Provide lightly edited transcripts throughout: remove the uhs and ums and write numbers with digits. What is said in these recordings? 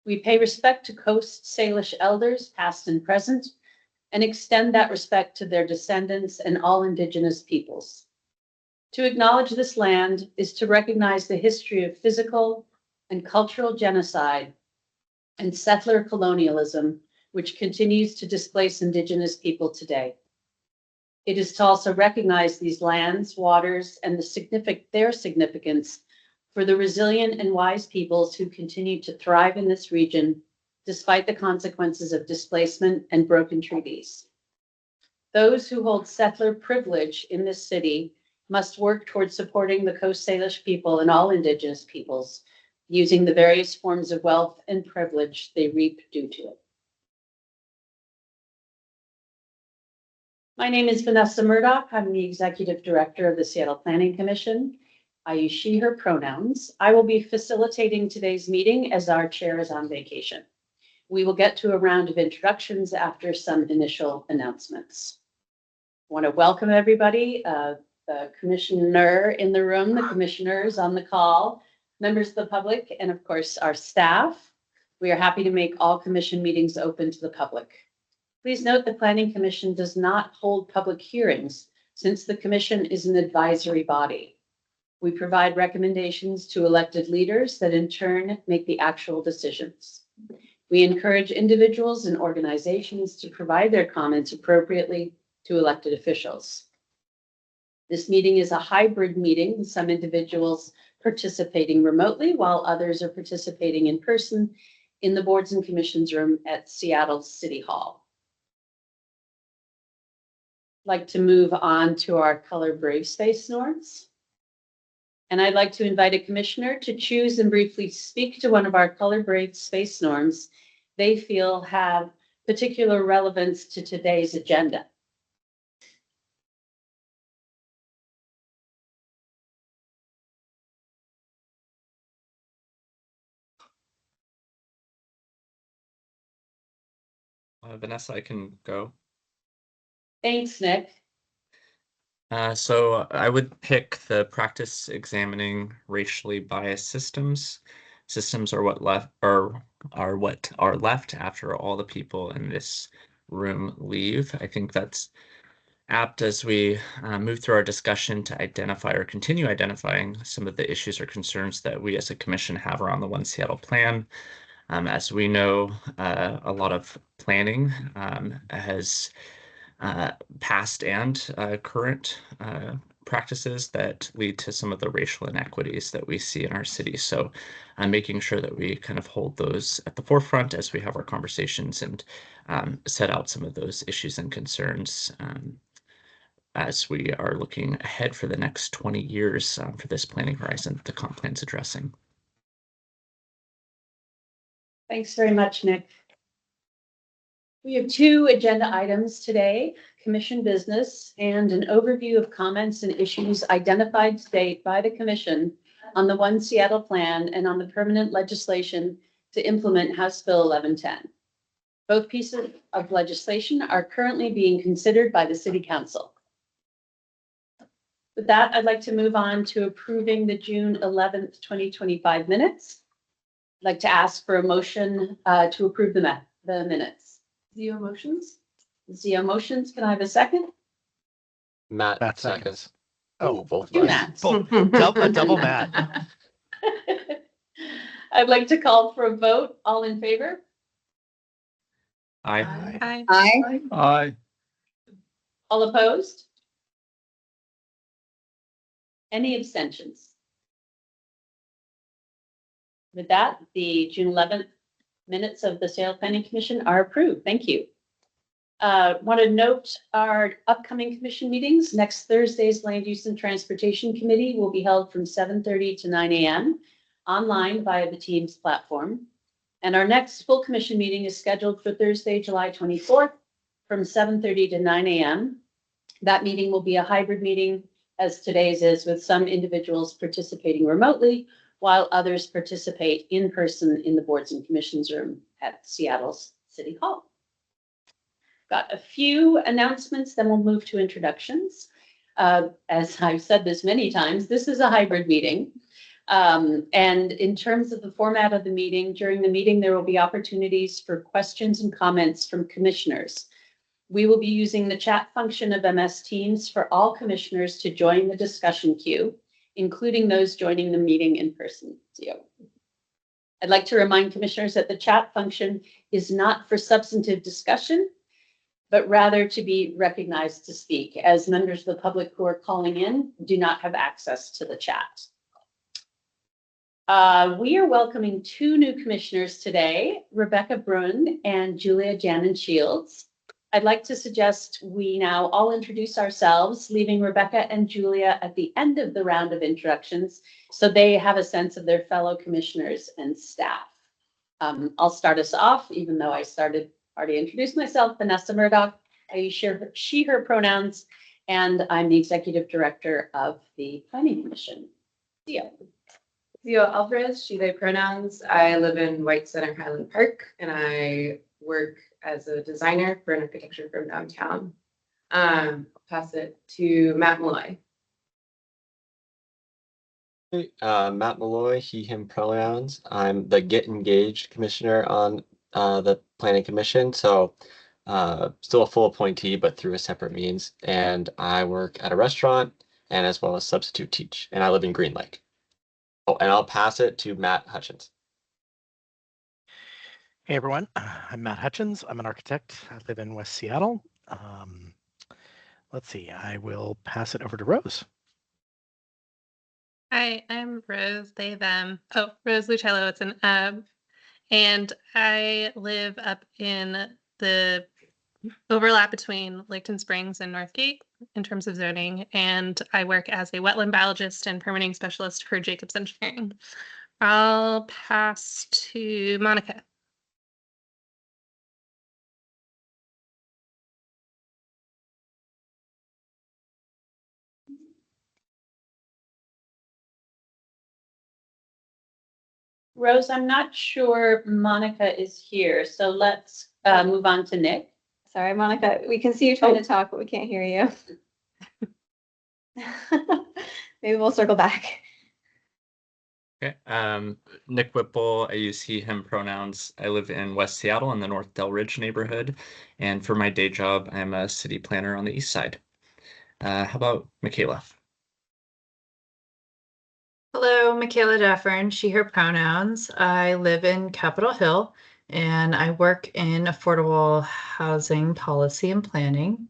We pay respect to Coast Salish elders, past and present, and extend that respect to their descendants and all Indigenous peoples. To acknowledge this land is to recognize the history of physical and cultural genocide and settler colonialism, which continues to displace Indigenous people today. It is to also recognize these lands, waters, and their significance for the resilient and wise peoples who continue to thrive in this region, despite the consequences of displacement and broken treaties. Those who hold settler privilege in this city must work towards supporting the Coast Salish people and all Indigenous peoples, using the various forms of wealth and privilege they reap due to it. My name is Vanessa Murdoch. I'm the Executive Director of the Seattle Planning Commission. I use she, her pronouns. I will be facilitating today's meeting as our chair is on vacation. We will get to a round of introductions after some initial announcements. I want to welcome everybody, the commissioner in the room, the commissioners on the call, members of the public, and of course our staff. We are happy to make all commission meetings open to the public. Please note the Planning Commission does not hold public hearings since the commission is an advisory body. We provide recommendations to elected leaders that in turn make the actual decisions. We encourage individuals and organizations to provide their comments appropriately to elected officials. This meeting is a hybrid meeting, with some individuals participating remotely while others are participating in person in the Boards and Commissions room at Seattle City Hall. I'd like to move on to our color brave space norms. And I'd like to invite a commissioner to choose and briefly speak to one of our color brave space norms they feel have particular relevance to today's agenda. Vanessa, I can go. Thanks, Nick. So I would pick the practice examining racially biased systems. Systems are what are left after all the people in this room leave. I think that's apt as we move through our discussion to identify or continue identifying some of the issues or concerns that we as a commission have around the One Seattle plan. As we know, a lot of planning has past and current practices that lead to some of the racial inequities that we see in our city. So I'm making sure that we kind of hold those at the forefront as we have our conversations and set out some of those issues and concerns as we are looking ahead for the next 20 years for this planning horizon that the comp plan's addressing. Thanks very much, Nick. We have two agenda items today, commission business and an overview of comments and issues identified to date by the commission on the One Seattle plan and on the permanent legislation to implement House Bill 1110. Both pieces of legislation are currently being considered by the City Council. With that, I'd like to move on to approving the June 11th, 2025 minutes. I'd like to ask for a motion to approve the minutes. Zio motions? Zio motions. Can I have a second? Matt seconds. Oh, both Two Matts. Matts. A double Matt. I'd like to call for a vote. All in favor? Aye. Aye. All opposed? Any abstentions? With that, the June 11th minutes of the Seattle Planning Commission are approved. Thank you. Want to note our upcoming commission meetings. Next Thursday's Land Use and Transportation Committee will be held from 7:30 to 9 a.m. online via the Teams platform. And our next full commission meeting is scheduled for Thursday, July 24th from 7:30 to 9 a.m. That meeting will be a hybrid meeting, as today's is, with some individuals participating remotely while others participate in person in the Boards and Commissions room at Seattle's City Hall. Got a few announcements, then we'll move to introductions. As I've said this many times, this is a hybrid meeting. And in terms of the format of the meeting, during the meeting, there will be opportunities for questions and comments from commissioners. We will be using the chat function of MS Teams for all commissioners to join the discussion queue, including those joining the meeting in person. I'd like to remind commissioners that the chat function is not for substantive discussion, but rather to be recognized to speak, as members of the public who are calling in do not have access to the chat. We are welcoming two new commissioners today, Rebecca Brun and Julia Janin Shields. I'd like to suggest we now all introduce ourselves, leaving Rebecca and Julia at the end of the round of introductions, so they have a sense of their fellow commissioners and staff. I'll start us off, even though I already introduced myself, Vanessa Murdoch. I use she, her pronouns, and I'm the executive director of the Planning Commission. Theo Alvarez, she, they pronouns. I live in White Center Highland Park, and I work as a designer for an architecture firm downtown. I'll pass it to Matt Malloy. Matt Malloy, he, him pronouns. I'm the Get Engaged Commissioner on the Planning Commission. So still a full appointee, but through a separate means. And I work at a restaurant and as well as substitute teach. And I live in Green Lake. Oh, and I'll pass it to Matt Hutchins. Hey everyone, I'm Matt Hutchins. I'm an architect. I live in West Seattle. Let's see, I will pass it over to Rose. Hi, I'm Rose, they, them. Oh, Rose Luchello, and I live up in the overlap between Layton Springs and Northgate in terms of zoning, and I work as a wetland biologist and permitting specialist for Jacobs Engineering. I'll pass to Monica. Rose, I'm not sure Monica is here, so let's move on to Nick. Sorry, Monica, we can see you trying to talk, but we can't hear you. Maybe we'll circle back. Okay. Nick Whipple, I use he, him pronouns. I live in West Seattle in the North Del Ridge neighborhood. And for my day job, I'm a city planner on the east side. How about Michaela? Hello, Michaela Deffern, she, her pronouns. I live in Capitol Hill and I work in affordable housing policy and planning.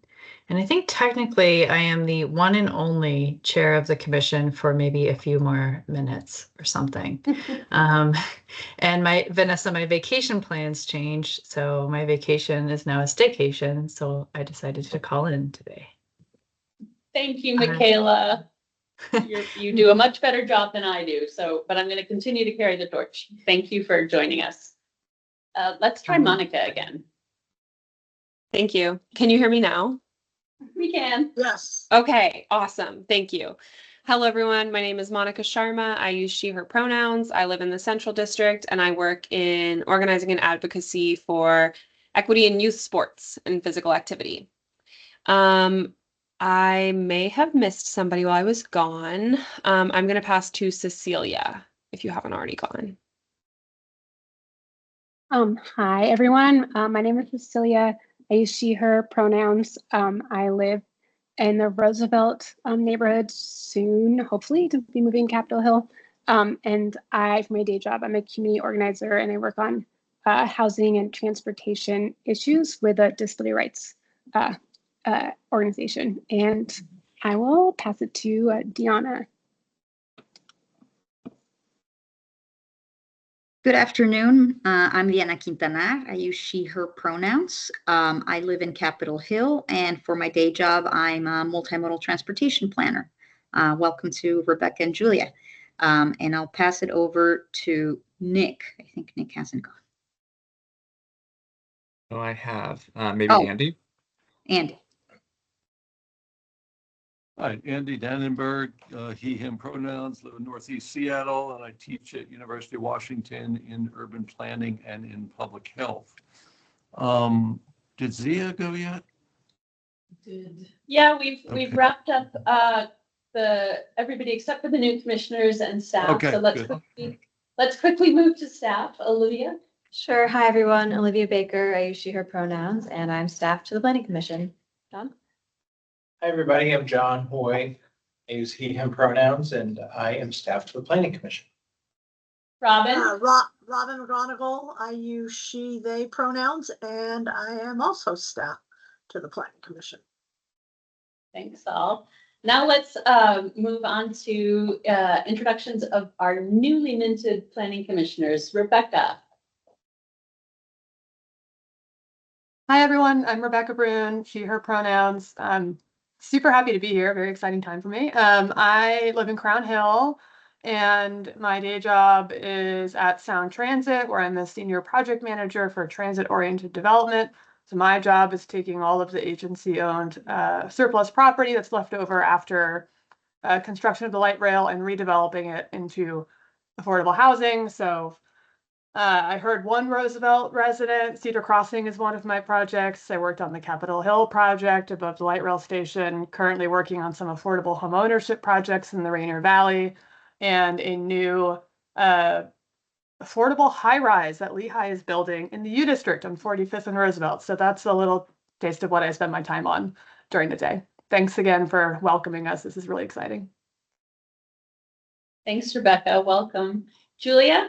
And I think technically I am the one and only chair of the commission for maybe a few more minutes or something. And my vacation plans changed. So my vacation is now a staycation. So I decided to call in today. Thank you, Michaela. You do a much better job than I do. But I'm going to continue to carry the torch. Thank you for joining us. Let's try Monica again. Thank you. Can you hear me now? We can. Yes. Okay, awesome. Thank you. Hello, everyone. My name is Monica Sharma. I use she, her pronouns. I live in the Central District and I work in organizing and advocacy for equity in youth sports and physical activity. I may have missed somebody while I was gone. I'm going to pass to Cecilia if you haven't already gone. Hi, everyone. My name is Cecilia. I use she, her pronouns. I live in the Roosevelt neighborhood soon, hopefully, to be moving Capitol Hill. And for my day job, I'm a community organizer and I work on housing and transportation issues with a disability rights organization. And I will pass it to Deanna. Good afternoon. I'm Diana Quintanar. I use she, her pronouns. I live in Capitol Hill, and for my day job, I'm a multimodal transportation planner. Welcome to Rebecca and Julia. And I'll pass it over to Nick. I think Nick hasn't gone. Oh, I have. Maybe Andy? Andy. Hi, Andy Dannenberg, he, him pronouns, live in Northeast Seattle, and I teach at University of Washington in urban planning and in public health. Did Zia go yet? Yeah, we've wrapped up everybody except for the new commissioners and staff. Okay, So let's quickly move to staff. Olivia. Sure. Hi, everyone. Olivia Baker. I use she, her pronouns, and I'm staff to the Planning Commission. John? Hi, everybody. I'm John Hoy. I use he, him pronouns, and I am staff to the Planning Commission. Robin. Robin McGonigal. I use she, they pronouns, and I am also staff to the Planning Commission. Thanks all. Now let's move on to introductions of our newly minted planning commissioners. Rebecca. Hi, everyone. I'm Rebecca Brune, she, her pronouns. I'm super happy to be here. Very exciting time for me. I live in Crown Hill, and my day job is at Sound Transit, where I'm the senior project manager for transit-oriented development. So my job is taking all of the agency-owned surplus property that's left over after construction of the light rail and redeveloping it into affordable housing. So I heard one Roosevelt resident. Cedar Crossing is one of my projects. I worked on the Capitol Hill project above the light rail station, currently working on some affordable home ownership projects in the Rainier Valley, and a new affordable high-rise that Lehigh is building in the U District on 45th and Roosevelt. So that's a little taste of what I spend my time on during the day. Thanks again for welcoming us. This is really exciting. Thanks, Rebecca. Welcome. Julia.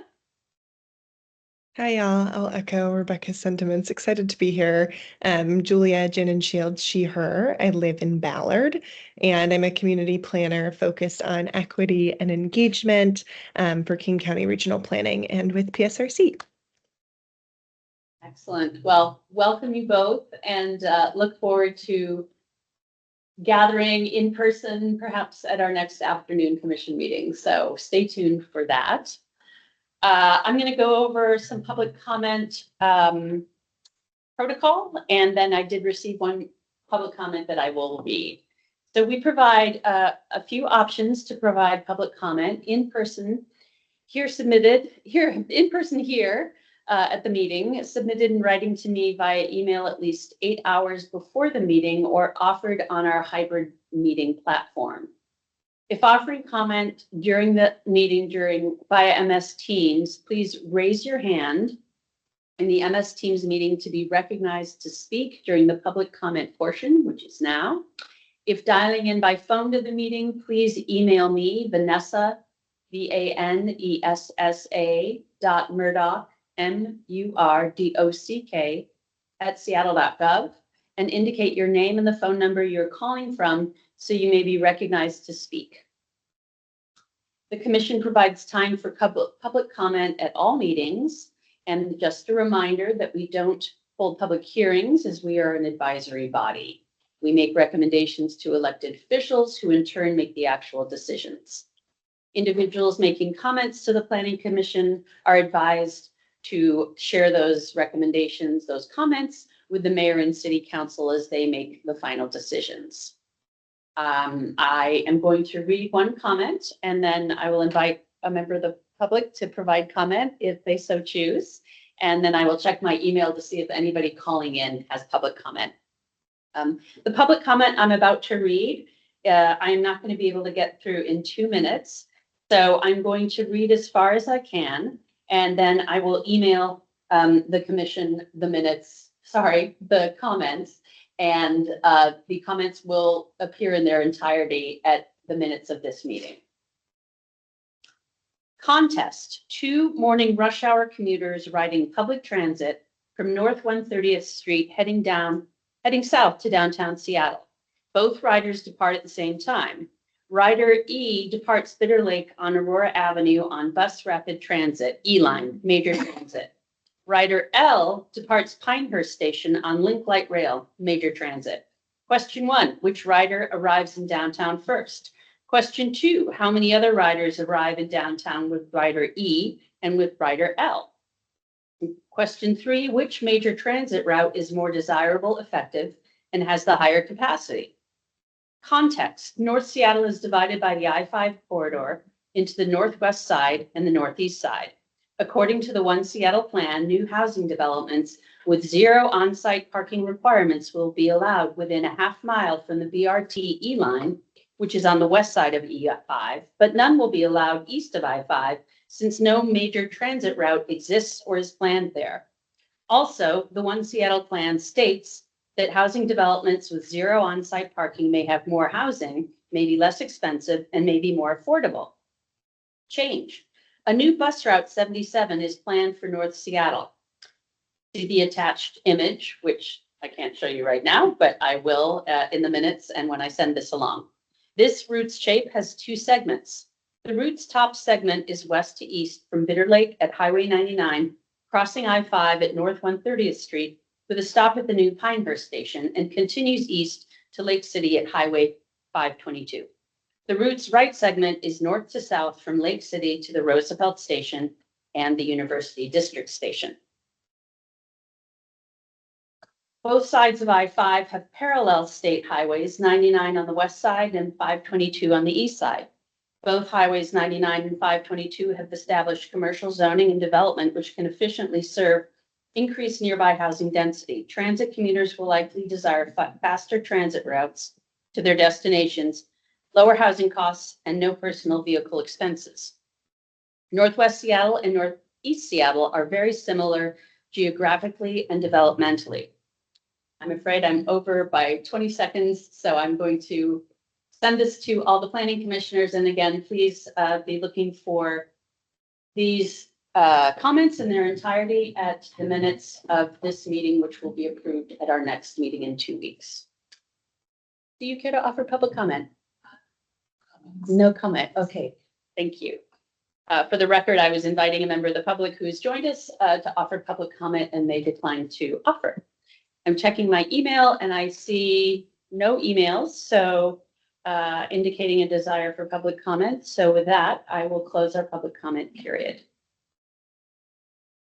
Hi, y'all. I'll echo Rebecca's sentiments. Excited to be here. Julia Gin and Shields, she, her. I live in Ballard, and I'm a community planner focused on equity and engagement for King County Regional Planning and with PSRC. Excellent. Well, welcome you both, and look forward to gathering in person, perhaps at our next afternoon commission meeting. So stay tuned for that. I'm going to go over some public comment protocol, and then I did receive one public comment that I will read. So we provide a few options to provide public comment in person here, at the meeting, submitted in writing to me via email at least 8 hours before the meeting, or offered on our hybrid meeting platform. If offering comment during the meeting via MS Teams, please raise your hand in the MS Teams meeting to be recognized to speak during the public comment portion, which is now. If dialing in by phone to the meeting, please email me, Vanessa, vanessa.murdock, MURDOCK, @seattle.gov, and indicate your name and the phone number you're calling from so you may be recognized to speak. The commission provides time for public comment at all meetings. And just a reminder that we don't hold public hearings, as we are an advisory body. We make recommendations to elected officials who in turn make the actual decisions. Individuals making comments to the Planning Commission are advised to share those recommendations, those comments, with the mayor and city council as they make the final decisions. I am going to read one comment, and then I will invite a member of the public to provide comment if they so choose. And then I will check my email to see if anybody calling in has public comment. The public comment I'm about to read, I am not going to be able to get through in 2 minutes. So I'm going to read as far as I can, and then I will email the commission the comments, and the comments will appear in their entirety at the minutes of this meeting. Contest: 2 morning rush hour commuters riding public transit from North 130th Street heading south to downtown Seattle. Both riders depart at the same time. Rider E departs Bitter Lake on Aurora Avenue on Bus Rapid Transit, E-Line, Major Transit. Rider L departs Pinehurst Station on Link Light Rail, Major Transit. Question 1, which rider arrives in downtown first? Question 2, how many other riders arrive in downtown with rider E and with rider L? Question 3, which major transit route is more desirable, effective, and has the higher capacity? Context: North Seattle is divided by the I-5 corridor into the northwest side and the northeast side. According to the One Seattle plan, new housing developments with 0 on-site parking requirements will be allowed within a half mile from the BRT E-Line, which is on the west side of E5, but none will be allowed east of I-5 since no major transit route exists or is planned there. Also, the One Seattle plan states that housing developments with zero on-site parking may have more housing, may be less expensive, and may be more affordable. Change. A new bus route 77 is planned for North Seattle. See the attached image, which I can't show you right now, but I will in the minutes and when I send this along. This route's shape has two segments. The route's top segment is west to east from Bitter Lake at Highway 99, crossing I-5 at North 130th Street with a stop at the new Pinehurst station, and continues east to Lake City at Highway 522. The route's right segment is north to south from Lake City to the Roosevelt station and the University District station. Both sides of I-5 have parallel state highways, 99 on the west side and 522 on the east side. Both highways 99 and 522 have established commercial zoning and development, which can efficiently serve increased nearby housing density. Transit commuters will likely desire faster transit routes to their destinations, lower housing costs, and no personal vehicle expenses. Northwest Seattle and Northeast Seattle are very similar geographically and developmentally. I'm afraid I'm over by 20 seconds, so I'm going to send this to all the planning commissioners. And again, please be looking for these comments in their entirety at the minutes of this meeting, which will be approved at our next meeting in 2 weeks. Do you care to offer public comment? No comment. Okay, thank you. For the record, I was inviting a member of the public who's joined us to offer public comment, and they declined to offer. I'm checking my email and I see no emails, so indicating a desire for public comment. So with that, I will close our public comment period.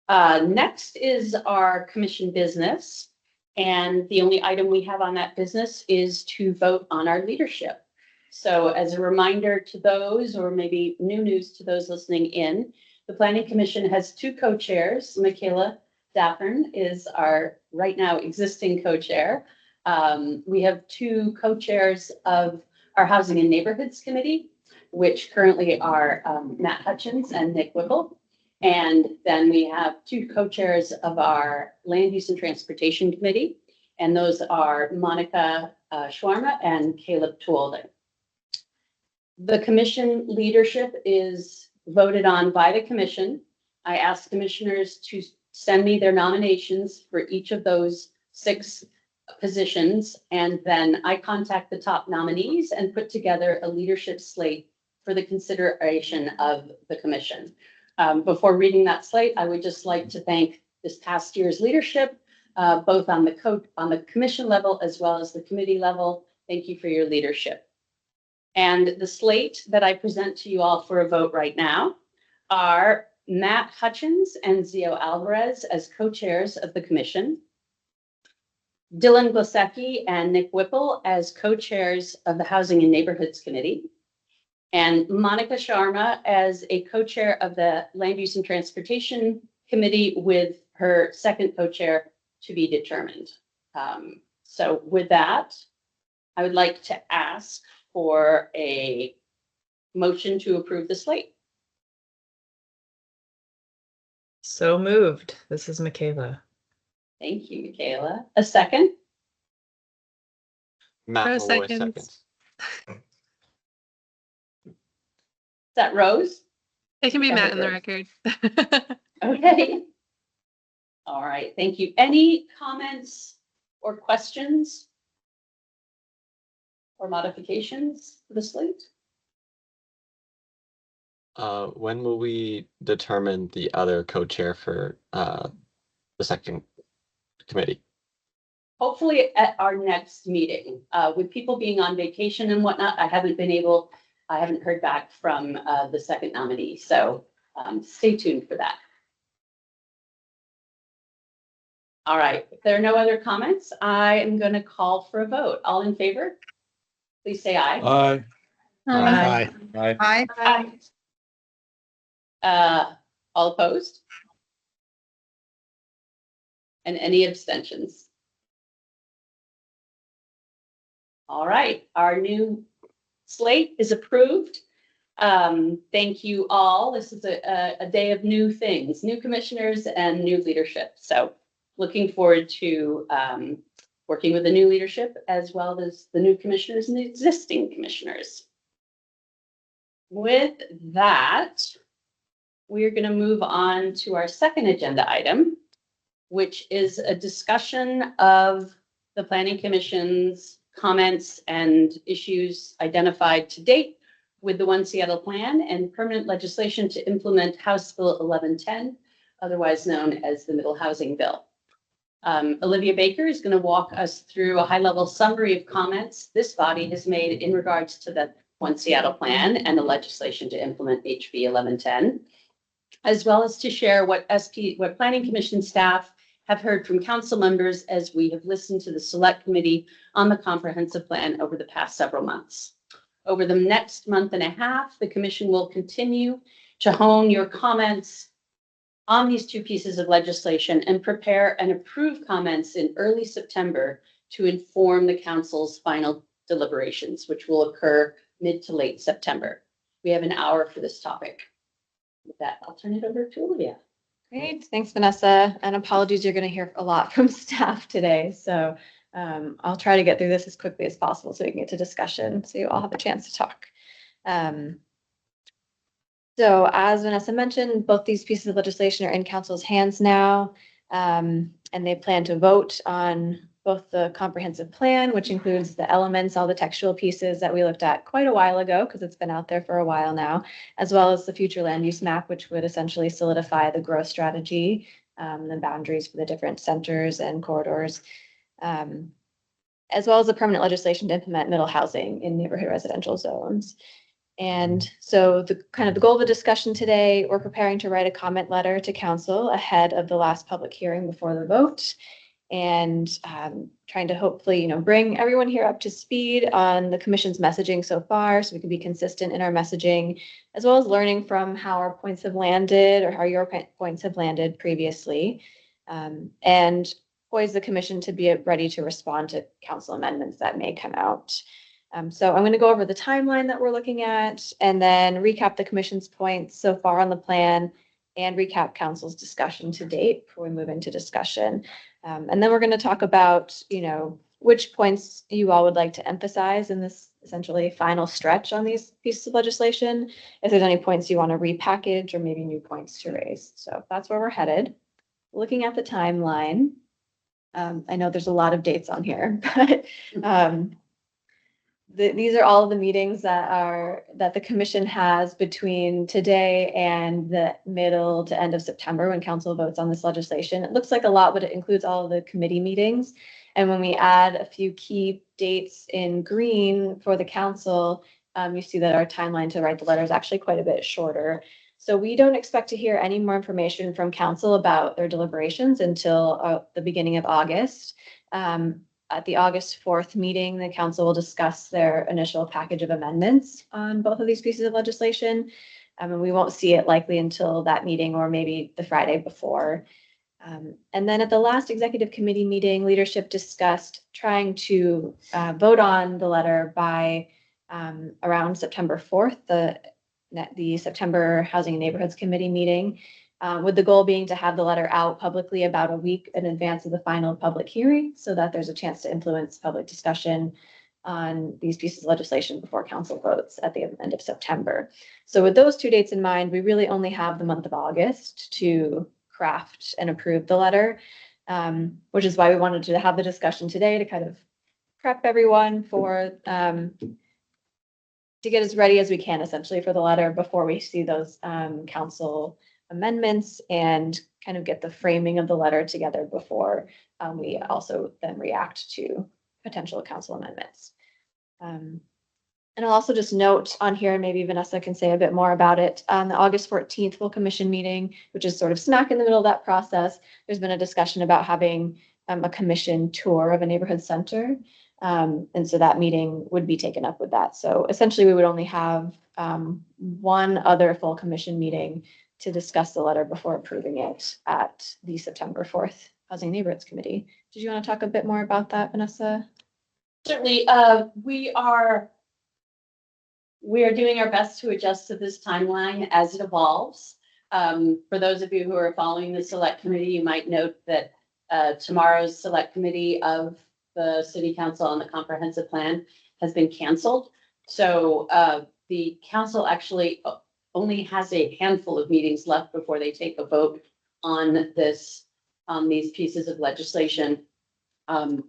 Next is our commission business. And the only item we have on that business is to vote on our leadership. So as a reminder to those, or maybe new news to those listening in, the Planning Commission has two co-chairs. Michaela Daffern is our right now existing co-chair. We have two co-chairs of our Housing and Neighborhoods Committee, which currently are Matt Hutchins and Nick Whipple. And then we have two co-chairs of our Land Use and Transportation Committee, and those are Monica Schwarma and Caleb Tuolde. The commission leadership is voted on by the commission. I ask commissioners to send me their nominations for each of those 6 positions, and then I contact the top nominees and put together a leadership slate for the consideration of the commission. Before reading that slate, I would just like to thank this past year's leadership, both on the commission level as well as the committee level. Thank you for your leadership. And the slate that I present to you all for a vote right now are Matt Hutchins and Zio Alvarez as co-chairs of the commission, Dylan Glasecki and Nick Whipple as co-chairs of the Housing and Neighborhoods Committee, and Monica Sharma as a co-chair of the Land Use and Transportation Committee, with her second co-chair to be determined. So with that, I would like to ask for a motion to approve the slate. So moved. This is Michaela. Thank you, Michaela. A second? Matt Rose Malloy seconds. seconds. Is that Rose? It can be Go Matt ahead, in the Rose. record. Okay. All right, thank you. Any comments or questions or modifications to the slate? When will we determine the other co-chair for the second committee? Hopefully at our next meeting. With people being on vacation and whatnot, I haven't heard back from the second nominee. So stay tuned for that. All right, if there are no other comments, I am going to call for a vote. All in favor, please say aye. Aye. Aye. Aye. Aye. All opposed? And any abstentions? All right, our new slate is approved. Thank you all. This is a day of new things, new commissioners and new leadership. So looking forward to working with the new leadership as well as the new commissioners and the existing commissioners. With that, we're going to move on to our second agenda item, which is a discussion of the Planning Commission's comments and issues identified to date with the One Seattle Plan and permanent legislation to implement House Bill 1110, otherwise known as the Middle Housing Bill. Olivia Baker is going to walk us through a high-level summary of comments this body has made in regards to the One Seattle Plan and the legislation to implement HB 1110, as well as to share what Planning Commission staff have heard from council members as we have listened to the Select Committee on the Comprehensive Plan over the past several months. Over the next month and a half, the Commission will continue to hone your comments on these two pieces of legislation and prepare and approve comments in early September to inform the Council's final deliberations, which will occur mid to late September. We have an hour for this topic. With that, I'll turn it over to Olivia. Great, thanks, Vanessa. And apologies, you're going to hear a lot from staff today. So I'll try to get through this as quickly as possible so we can get to discussion, so you all have a chance to talk. So as Vanessa mentioned, both these pieces of legislation are in council's hands now, and they plan to vote on both the comprehensive plan, which includes the elements, all the textual pieces that we looked at quite a while ago, because it's been out there for a while now, as well as the future land use map, which would essentially solidify the growth strategy, the boundaries for the different centers and corridors, as well as the permanent legislation to implement middle housing in neighborhood residential zones. And so the goal of the discussion today, we're preparing to write a comment letter to council ahead of the last public hearing before the vote, and trying to hopefully, bring everyone here up to speed on the commission's messaging so far, so we can be consistent in our messaging, as well as learning from how our points have landed or how your points have landed previously, and poise the commission to be ready to respond to council amendments that may come out. So I'm going to go over the timeline that we're looking at, and then recap the commission's points so far on the plan, and recap council's discussion to date before we move into discussion. And then we're going to talk about, which points you all would like to emphasize in this essentially final stretch on these pieces of legislation, if there's any points you want to repackage or maybe new points to raise. So that's where we're headed. Looking at the timeline, I know there's a lot of dates on here, but these are all of the meetings that the commission has between today and the middle to end of September when council votes on this legislation. It looks like a lot, but it includes all of the committee meetings. And when we add a few key dates in green for the council, you see that our timeline to write the letter is actually quite a bit shorter. So we don't expect to hear any more information from council about their deliberations until the beginning of August. At the August 4th meeting, the council will discuss their initial package of amendments on both of these pieces of legislation. And we won't see it likely until that meeting or maybe the Friday before. And then at the last executive committee meeting, leadership discussed trying to vote on the letter by around September 4th, the September Housing and Neighborhoods Committee meeting, with the goal being to have the letter out publicly about a week in advance of the final public hearing, so that there's a chance to influence public discussion on these pieces of legislation before council votes at the end of September. So with those two dates in mind, we really only have the month of August to craft and approve the letter, which is why we wanted to have the discussion today to kind of prep everyone for to get as ready as we can essentially for the letter before we see those council amendments, and kind of get the framing of the letter together before we also then react to potential council amendments. And I'll also just note on here, and maybe Vanessa can say a bit more about it, on the August 14th full commission meeting, which is sort of smack in the middle of that process, there's been a discussion about having a commission tour of a neighborhood center. And so that meeting would be taken up with that. So essentially we would only have one other full commission meeting to discuss the letter before approving it at the September 4th Housing and Neighborhoods Committee. Did you want to talk a bit more about that, Vanessa? Certainly, we are We are doing our best to adjust to this timeline as it evolves. For those of you who are following the select committee, you might note that tomorrow's select committee of the city council on the comprehensive plan has been canceled. So the council actually only has a handful of meetings left before they take a vote on these pieces of legislation.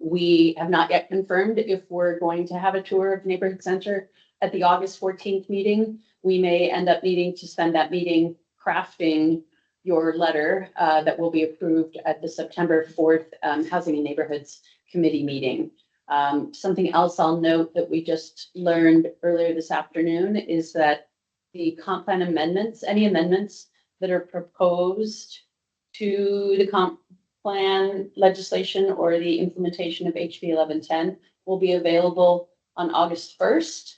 We have not yet confirmed if we're going to have a tour of neighborhood center at the August 14th meeting. We may end up needing to spend that meeting crafting your letter that will be approved at the September 4th Housing and Neighborhoods Committee meeting. Something else I'll note that we just learned earlier this afternoon is that the comp plan amendments, any amendments that are proposed to the comp plan legislation or the implementation of HB 1110 will be available on August 1st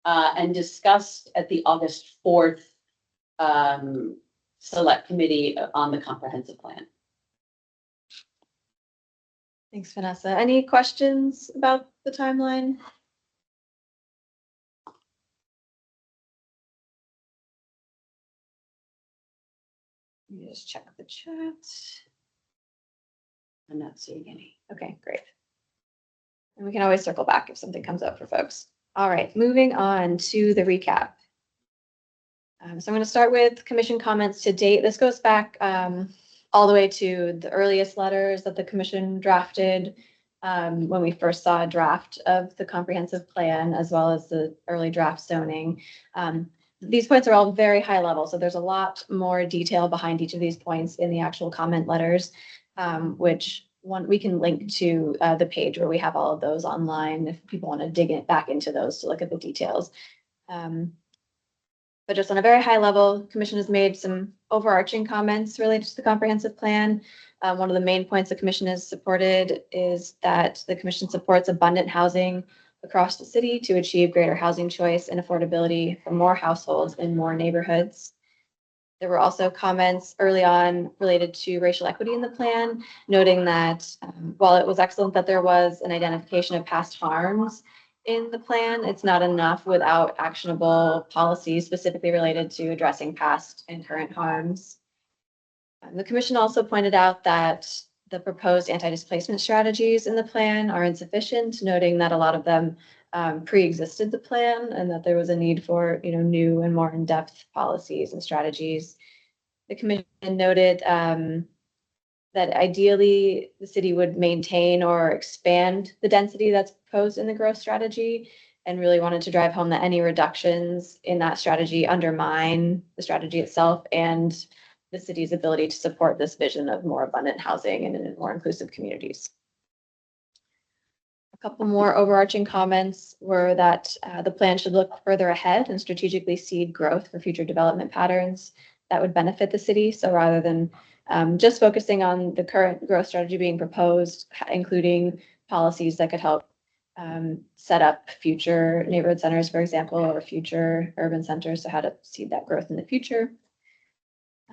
and discussed at the August 4th select committee on the comprehensive plan. Thanks, Vanessa. Any questions about the timeline? Let me just check the chat. I'm not seeing any. Okay, great. And we can always circle back if something comes up for folks. All right, moving on to the recap. So I'm going to start with commission comments to date. This goes back all the way to the earliest letters that the commission drafted when we first saw a draft of the comprehensive plan, as well as the early draft zoning. These points are all very high level, so there's a lot more detail behind each of these points in the actual comment letters, which we can link to the page where we have all of those online if people want to dig it back into those to look at the details. But just on a very high level, commission has made some overarching comments related to the comprehensive plan. One of the main points the commission has supported is that the commission supports abundant housing across the city to achieve greater housing choice and affordability for more households in more neighborhoods. There were also comments early on related to racial equity in the plan, noting that while it was excellent that there was an identification of past harms in the plan, it's not enough without actionable policies specifically related to addressing past and current harms. The commission also pointed out that the proposed anti-displacement strategies in the plan are insufficient, noting that a lot of them pre-existed the plan and that there was a need for new and more in-depth policies and strategies. The commission noted that ideally the city would maintain or expand the density that's proposed in the growth strategy, and really wanted to drive home that any reductions in that strategy undermine the strategy itself and the city's ability to support this vision of more abundant housing and in more inclusive communities. A couple more overarching comments were that the plan should look further ahead and strategically seed growth for future development patterns that would benefit the city. So rather than just focusing on the current growth strategy being proposed, including policies that could help set up future neighborhood centers, for example, or future urban centers, so how to seed that growth in the future.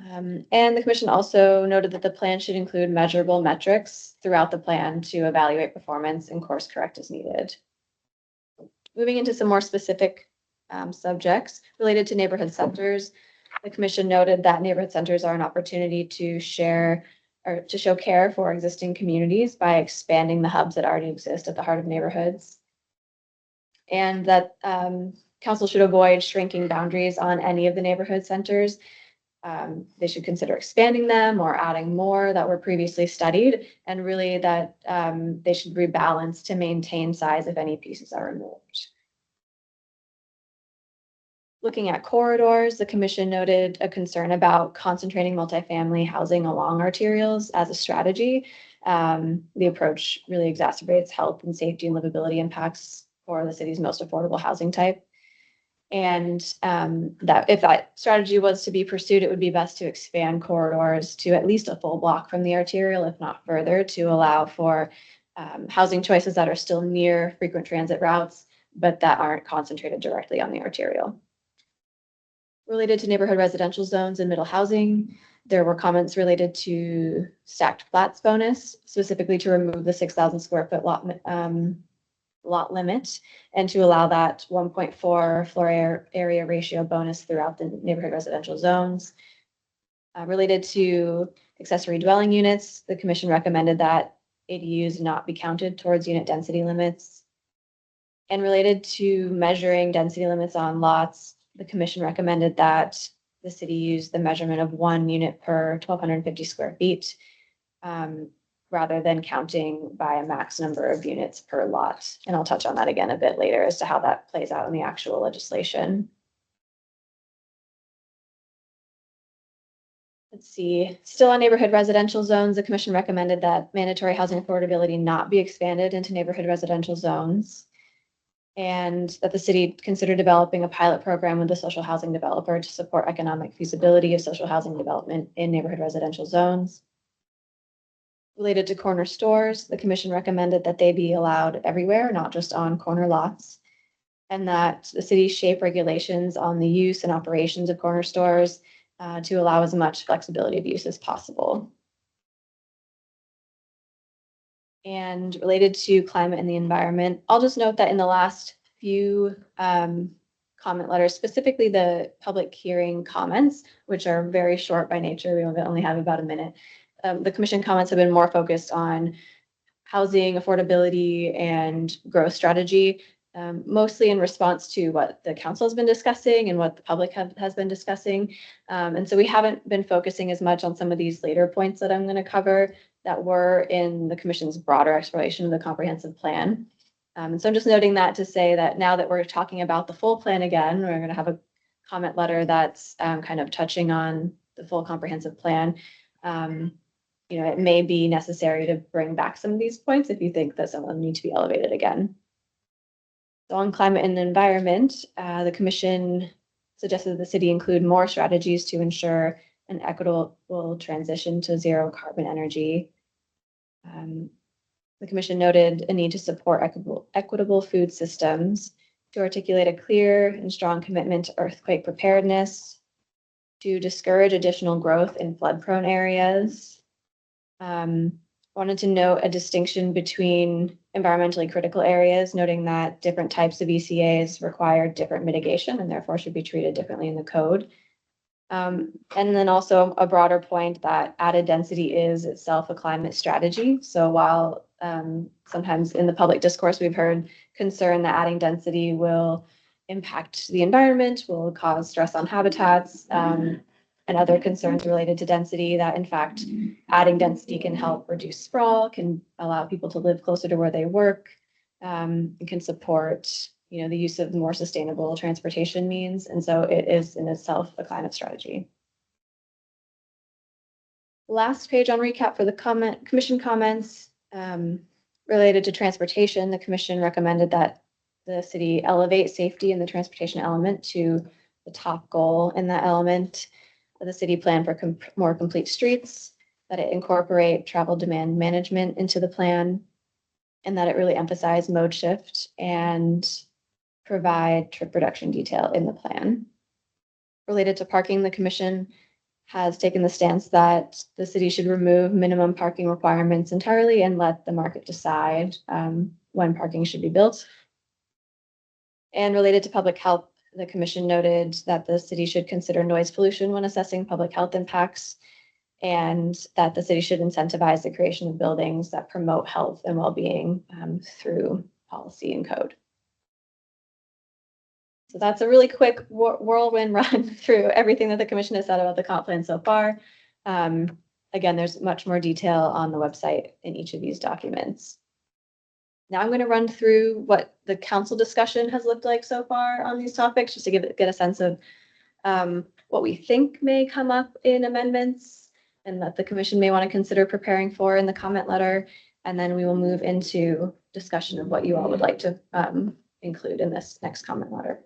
And the commission also noted that the plan should include measurable metrics throughout the plan to evaluate performance and course correct as needed. Moving into some more specific subjects related to neighborhood centers, the commission noted that neighborhood centers are an opportunity to share or to show care for existing communities by expanding the hubs that already exist at the heart of neighborhoods. And that council should avoid shrinking boundaries on any of the neighborhood centers. They should consider expanding them or adding more that were previously studied, and really that they should rebalance to maintain size if any pieces are removed. Looking at corridors, the commission noted a concern about concentrating multifamily housing along arterials as a strategy. The approach really exacerbates health and safety and livability impacts for the city's most affordable housing type. And that if that strategy was to be pursued, it would be best to expand corridors to at least a full block from the arterial, if not further, to allow for housing choices that are still near frequent transit routes, but that aren't concentrated directly on the arterial. Related to neighborhood residential zones and middle housing, there were comments related to stacked flats bonus, specifically to remove the 6,000 square foot lot lot limit and to allow that 1.4 floor area ratio bonus throughout the neighborhood residential zones. Related to accessory dwelling units, the commission recommended that ADUs not be counted towards unit density limits. And related to measuring density limits on lots, the commission recommended that the city use the measurement of 1 unit per 1,250 square feet, rather than counting by a max number of units per lot. And I'll touch on that again a bit later as to how that plays out in the actual legislation. Let's see, still on neighborhood residential zones, the commission recommended that mandatory housing affordability not be expanded into neighborhood residential zones, and that the city consider developing a pilot program with the social housing developer to support economic feasibility of social housing development in neighborhood residential zones. Related to corner stores, the commission recommended that they be allowed everywhere, not just on corner lots, and that the city shape regulations on the use and operations of corner stores to allow as much flexibility of use as possible. And related to climate and the environment, I'll just note that in the last few comment letters, specifically the public hearing comments, which are very short by nature, we only have about a minute. The commission comments have been more focused on housing affordability and growth strategy, mostly in response to what the council has been discussing and what the public has been discussing. And so we haven't been focusing as much on some of these later points that I'm going to cover that were in the commission's broader exploration of the comprehensive plan. And so I'm just noting that to say that now that we're talking about the full plan again, we're going to have a comment letter that's kind of touching on the full comprehensive plan. It may be necessary to bring back some of these points if you think that some of them need to be elevated again. So on climate and environment, the commission suggested the city include more strategies to ensure an equitable transition to zero carbon energy. The commission noted a need to support equitable food systems, to articulate a clear and strong commitment to earthquake preparedness, to discourage additional growth in flood-prone areas. Wanted to note a distinction between environmentally critical areas, noting that different types of ECAs require different mitigation and therefore should be treated differently in the code. And then also a broader point that added density is itself a climate strategy. So while sometimes in the public discourse we've heard concern that adding density will impact the environment, will cause stress on habitats, and other concerns related to density, that in fact adding density can help reduce sprawl, can allow people to live closer to where they work, and can support the use of more sustainable transportation means. And so it is in itself a climate strategy. Last page on recap for the commission comments related to transportation. The commission recommended that the city elevate safety and the transportation element to the top goal in that element. The city plan for more complete streets, that it incorporate travel demand management into the plan, and that it really emphasize mode shift and provide trip reduction detail in the plan. Related to parking, the commission has taken the stance that the city should remove minimum parking requirements entirely and let the market decide when parking should be built. And related to public health, the commission noted that the city should consider noise pollution when assessing public health impacts, and that the city should incentivize the creation of buildings that promote health and well-being through policy and code. So that's a really quick whirlwind run through everything that the commission has said about the comp plan so far. Again, there's much more detail on the website in each of these documents. Now I'm going to run through what the council discussion has looked like so far on these topics, just to get a sense of what we think may come up in amendments and that the commission may want to consider preparing for in the comment letter. And then we will move into discussion of what you all would like to include in this next comment letter.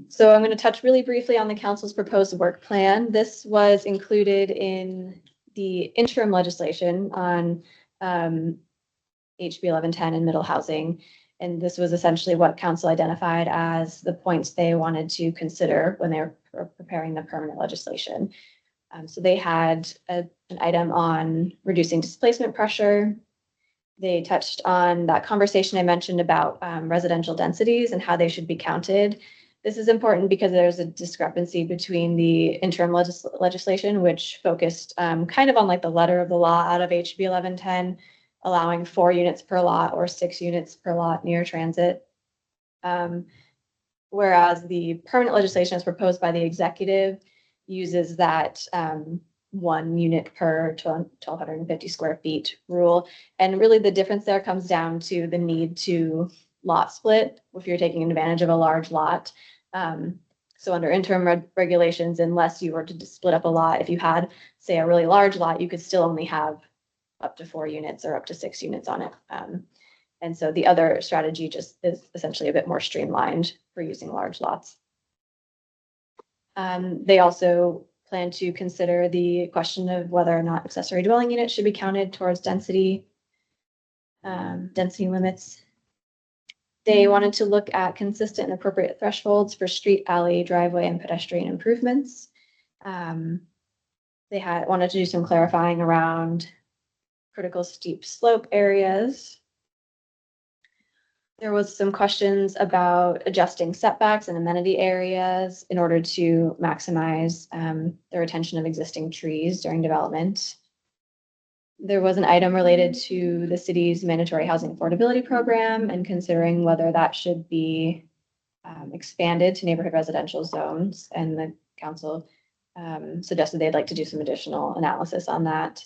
So I'm going to touch really briefly on the council's proposed work plan. This was included in the interim legislation on HB 1110 and middle housing. And this was essentially what council identified as the points they wanted to consider when they were preparing the permanent legislation. So they had an item on reducing displacement pressure, They touched on that conversation I mentioned about residential densities and how they should be counted. This is important because there's a discrepancy between the interim legislation, which focused kind of on like the letter of the law out of HB 1110, allowing 4 units per lot or 6 units per lot near transit. Whereas the permanent legislation as proposed by the executive uses that 1 unit per 1,250 square feet rule. And really the difference there comes down to the need to lot split if you're taking advantage of a large lot. So under interim regulations, unless you were to split up a lot, if you had, say, a really large lot, you could still only have up to 4 units or up to 6 units on it. And so the other strategy just is essentially a bit more streamlined for using large lots. They also plan to consider the question of whether or not accessory dwelling units should be counted towards density limits. They wanted to look at consistent and appropriate thresholds for street, alley, driveway, and pedestrian improvements. They wanted to do some clarifying around critical steep slope areas. There was some questions about adjusting setbacks and amenity areas in order to maximize the retention of existing trees during development. There was an item related to the city's mandatory housing affordability program and considering whether that should be expanded to neighborhood residential zones. And the council suggested they'd like to do some additional analysis on that.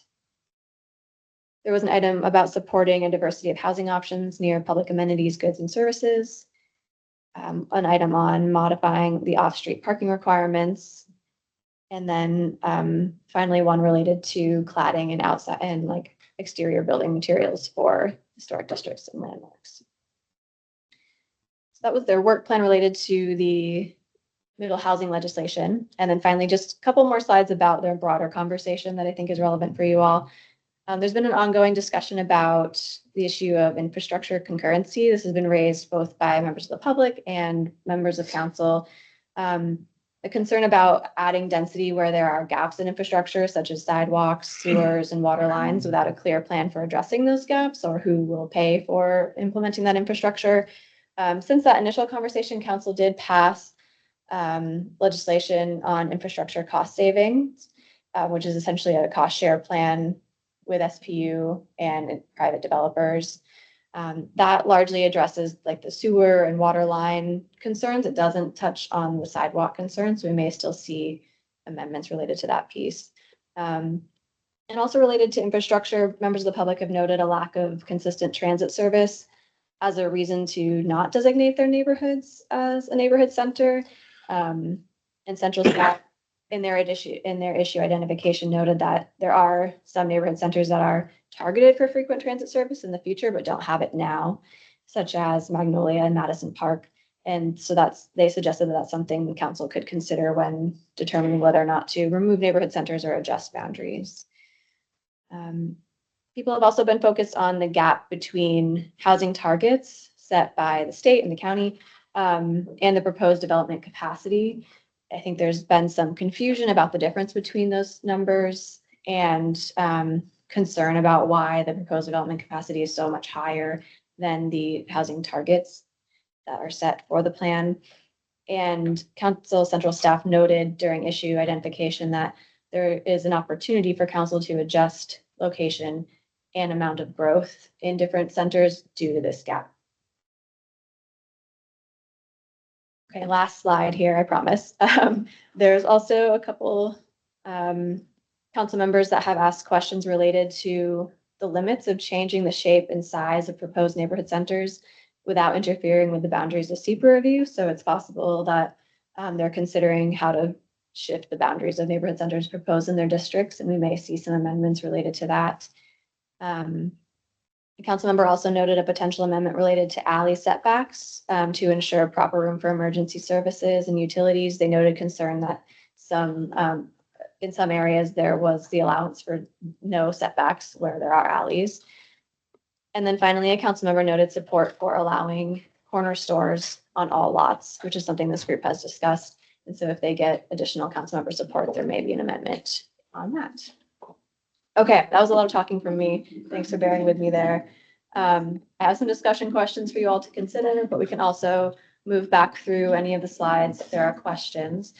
There was an item about supporting a diversity of housing options near public amenities, goods, and services. An item on modifying the off-street parking requirements. And then finally, one related to cladding and outside and like exterior building materials for historic districts and landmarks. So that was their work plan related to the middle housing legislation. And then finally, just a couple more slides about their broader conversation that I think is relevant for you all. There's been an ongoing discussion about the issue of infrastructure concurrency. This has been raised both by members of the public and members of council. A concern about adding density where there are gaps in infrastructure, such as sidewalks, sewers, and water lines, without a clear plan for addressing those gaps or who will pay for implementing that infrastructure. Since that initial conversation, council did pass legislation on infrastructure cost savings, which is essentially a cost share plan with SPU and private developers. That largely addresses like the sewer and water line concerns. It doesn't touch on the sidewalk concerns. So we may still see amendments related to that piece. And also related to infrastructure, members of the public have noted a lack of consistent transit service as a reason to not designate their neighborhoods as a neighborhood center. And central staff in their issue identification noted that there are some neighborhood centers that are targeted for frequent transit service in the future, but don't have it now, such as Magnolia and Madison Park. And so they suggested that that's something the council could consider when determining whether or not to remove neighborhood centers or adjust boundaries. People have also been focused on the gap between housing targets set by the state and the county and the proposed development capacity. I think there's been some confusion about the difference between those numbers and concern about why the proposed development capacity is so much higher than the housing targets that are set for the plan. And council central staff noted during issue identification that there is an opportunity for council to adjust location and amount of growth in different centers due to this gap. Okay, last slide here, I promise. There's also a couple council members that have asked questions related to the limits of changing the shape and size of proposed neighborhood centers without interfering with the boundaries of SEPA review. So it's possible that they're considering how to shift the boundaries of neighborhood centers proposed in their districts, and we may see some amendments related to that. The council member also noted a potential amendment related to alley setbacks to ensure proper room for emergency services and utilities. They noted concern that in some areas there was the allowance for no setbacks where there are alleys. And then finally, a council member noted support for allowing corner stores on all lots, which is something this group has discussed. And so if they get additional council member support, there may be an amendment on that. Okay, that was a lot of talking from me. Thanks for bearing with me there. I have some discussion questions for you all to consider, but we can also move back through any of the slides if there are questions.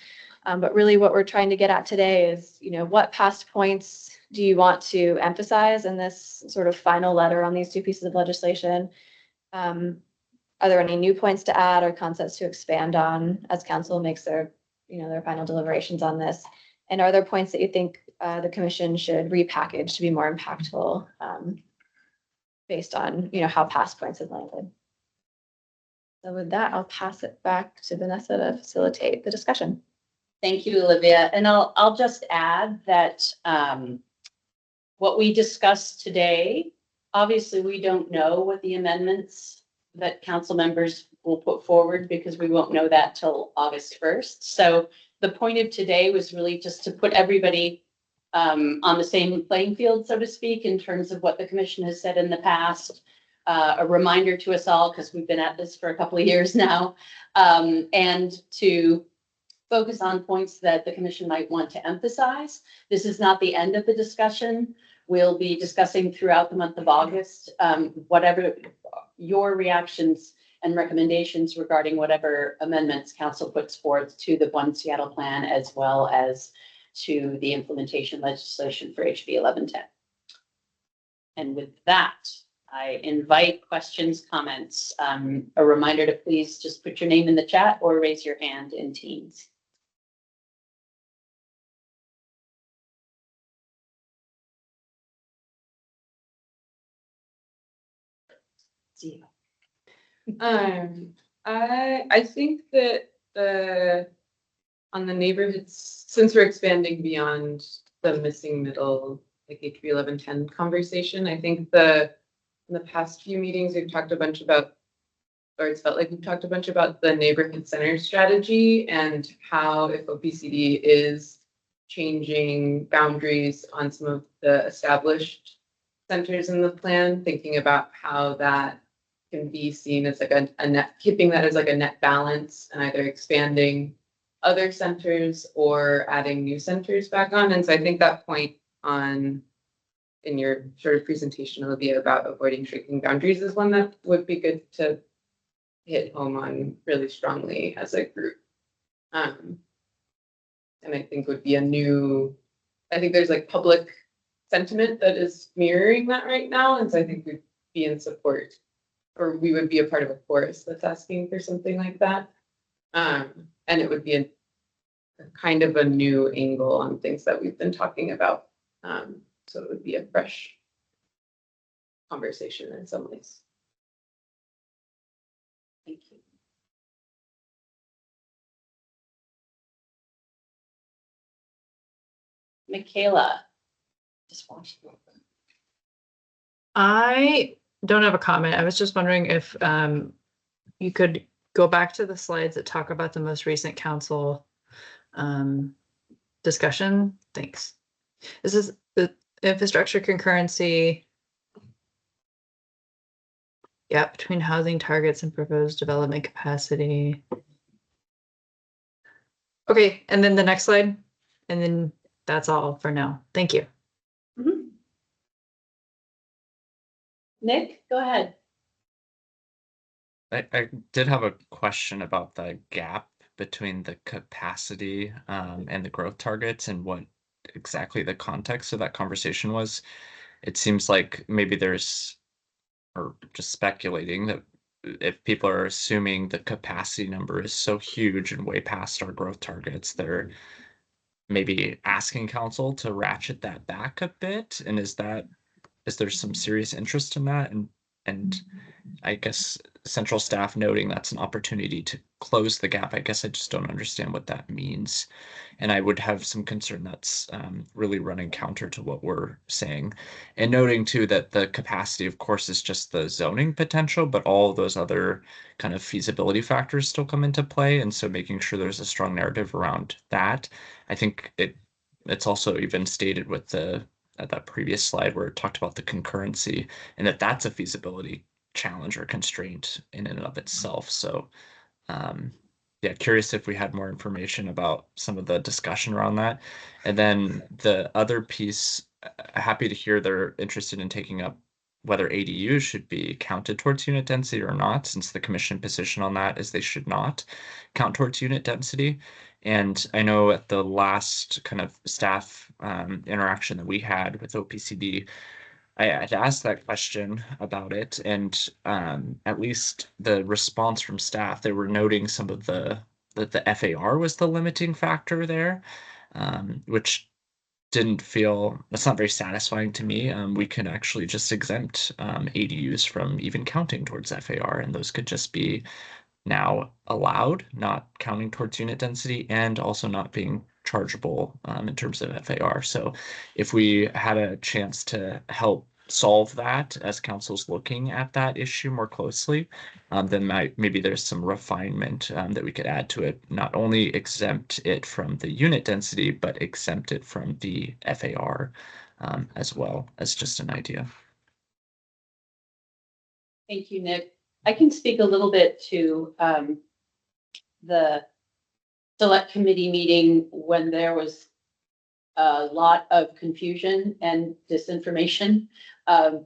But really what we're trying to get at today is, what past points do you want to emphasize in this sort of final letter on these two pieces of legislation? Are there any new points to add or concepts to expand on as council makes their final deliberations on this? And are there points that you think the commission should repackage to be more impactful based on, how past points have landed? So with that, I'll pass it back to Vanessa to facilitate the discussion. Thank you, Olivia. And I'll just add that what we discussed today, obviously we don't know what the amendments that council members will put forward because we won't know that till August 1st. So the point of today was really just to put everybody on the same playing field, so to speak, in terms of what the commission has said in the past. A reminder to us all, because we've been at this for a couple of years now, and to focus on points that the commission might want to emphasize. This is not the end of the discussion. We'll be discussing throughout the month of August, whatever your reactions and recommendations regarding whatever amendments council puts forth to the One Seattle plan, as well as to the implementation legislation for HB 1110. And with that, I invite questions, comments. A reminder to please just put your name in the chat or raise your hand in Teams. I think that on the neighborhoods, since we're expanding beyond the missing middle, like HB 1110 conversation, I think in the past few meetings, we've talked a bunch about, or it's felt like we've talked a bunch about the neighborhood center strategy and how if OPCD is changing boundaries on some of the established centers in the plan, thinking about how that can be seen as like a net, keeping that as like a net balance and either expanding other centers or adding new centers back on. And so I think that point in your sort of presentation, Olivia, about avoiding shrinking boundaries is one that would be good to hit home on really strongly as a group. And I think would be I think there's like public sentiment that is mirroring that right now. And so I think we'd be in support, or we would be a part of a chorus that's asking for something like that. And it would be a kind of a new angle on things that we've been talking about. So it would be a fresh conversation in some ways. Thank you. Michaela. Just watch. I don't have a comment. I was just wondering if you could go back to the slides that talk about the most recent council discussion. Thanks. This is the infrastructure concurrency. Yeah, between housing targets and proposed development capacity. Okay, and then the next slide, and then that's all for now. Thank you. Mm-hmm. Nick, go ahead. I did have a question about the gap between the capacity and the growth targets and what exactly the context of that conversation was. It seems like maybe or just speculating that if people are assuming the capacity number is so huge and way past our growth targets, they're maybe asking council to ratchet that back a bit. And is there some serious interest in that? And I guess central staff noting that's an opportunity to close the gap. I guess I just don't understand what that means. And I would have some concern that's really running counter to what we're saying. And noting too that the capacity, of course, is just the zoning potential, but all those other kind of feasibility factors still come into play. And so making sure there's a strong narrative around that. I think it's also even stated with at that previous slide where it talked about the concurrency and that's a feasibility challenge or constraint in and of itself. So yeah, curious if we had more information about some of the discussion around that. And then the other piece, happy to hear they're interested in taking up whether ADUs should be counted towards unit density or not, since the commission position on that is they should not count towards unit density. And I know at the last kind of staff interaction that we had with OPCD, I had asked that question about it, and at least the response from staff, they were noting some of that the FAR was the limiting factor there, which that's not very satisfying to me. We can actually just exempt ADUs from even counting towards FAR, and those could just be now allowed, not counting towards unit density, and also not being chargeable in terms of FAR. So if we had a chance to help solve that as council's looking at that issue more closely, then maybe there's some refinement that we could add to it, not only exempt it from the unit density, but exempt it from the FAR as well, as just an idea. Thank you, Nick. I can speak a little bit to the select committee meeting when there was a lot of confusion and disinformation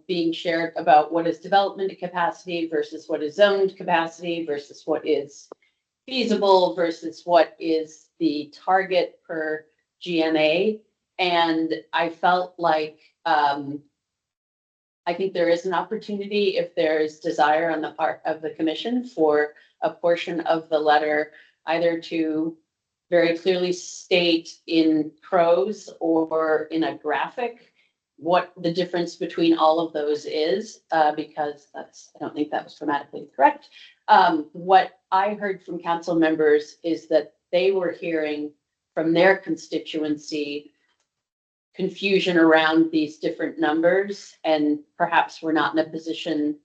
being shared about what is development capacity versus what is zoned capacity versus what is feasible versus what is the target per GMA. And I felt like I think there is an opportunity, if there's desire on the part of the commission, for a portion of the letter either to very clearly state in prose or in a graphic what the difference between all of those is, because I don't think that was grammatically correct. What I heard from council members is that they were hearing from their constituency confusion around these different numbers, and perhaps we're not in a position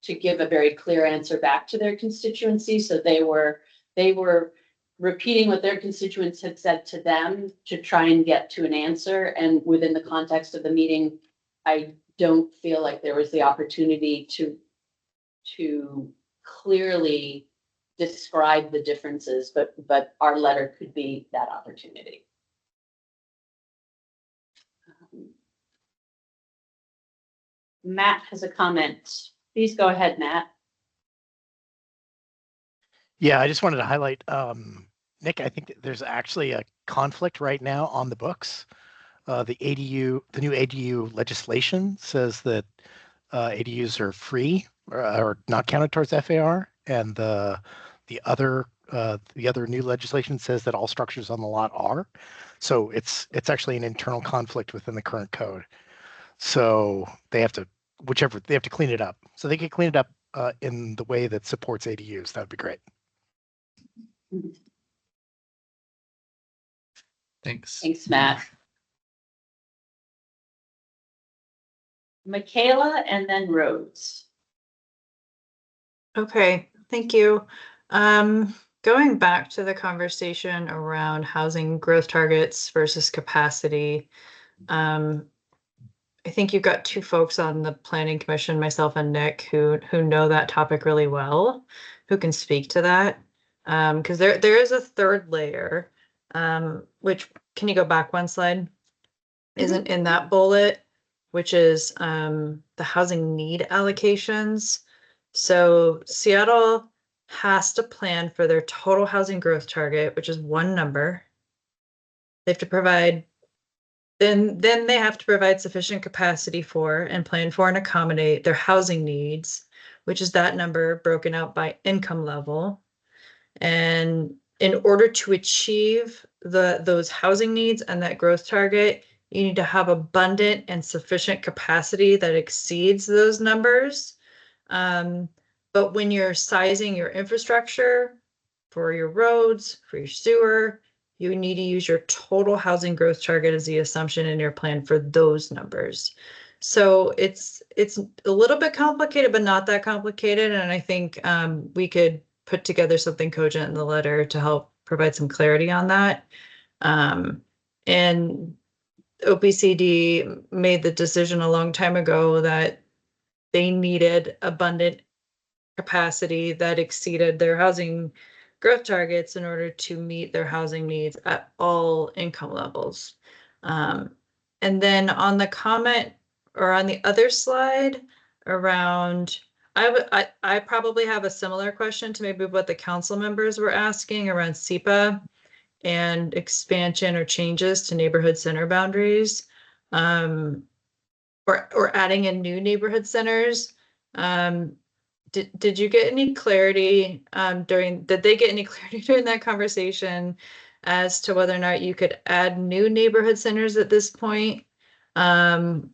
to give a very clear answer back to their constituency. So they were repeating what their constituents had said to them to try and get to an answer. And within the context of the meeting, I don't feel like there was the opportunity to clearly describe the differences, but our letter could be that opportunity. Matt has a comment. Please go ahead, Matt. Yeah, I just wanted to highlight, Nick, I think that there's actually a conflict right now on the books. The new ADU legislation says that ADUs are free or not counted towards FAR, and the other new legislation says that all structures on the lot are. So it's actually an internal conflict within the current code. So they have to clean it up. So they can clean it up in the way that supports ADUs. That would be great. Thanks. Thanks, Matt. Michaela and then Rhodes. Okay, thank you. Going back to the conversation around housing growth targets versus capacity, I think you've got two folks on the planning commission, myself and Nick, who know that topic really well, who can speak to that. Because there is a third layer, which, can you go back one slide? Isn't in that bullet, which is the housing need allocations. So Seattle has to plan for their total housing growth target, which is one number. They have to provide, then they have to provide sufficient capacity for and plan for and accommodate their housing needs, which is that number broken out by income level. And in order to achieve those housing needs and that growth target, you need to have abundant and sufficient capacity that exceeds those numbers. But when you're sizing your infrastructure for your roads, for your sewer, you need to use your total housing growth target as the assumption in your plan for those numbers. So it's a little bit complicated, but not that complicated. And I think we could put together something cogent in the letter to help provide some clarity on that. And OPCD made the decision a long time ago that they needed abundant capacity that exceeded their housing growth targets in order to meet their housing needs at all income levels. And then on the comment, or on the other slide, around, I probably have a similar question to maybe what the council members were asking around SEPA and expansion or changes to neighborhood center boundaries, or adding in new neighborhood centers. Did you get any clarity did they get any clarity during that conversation as to whether or not you could add new neighborhood centers at this point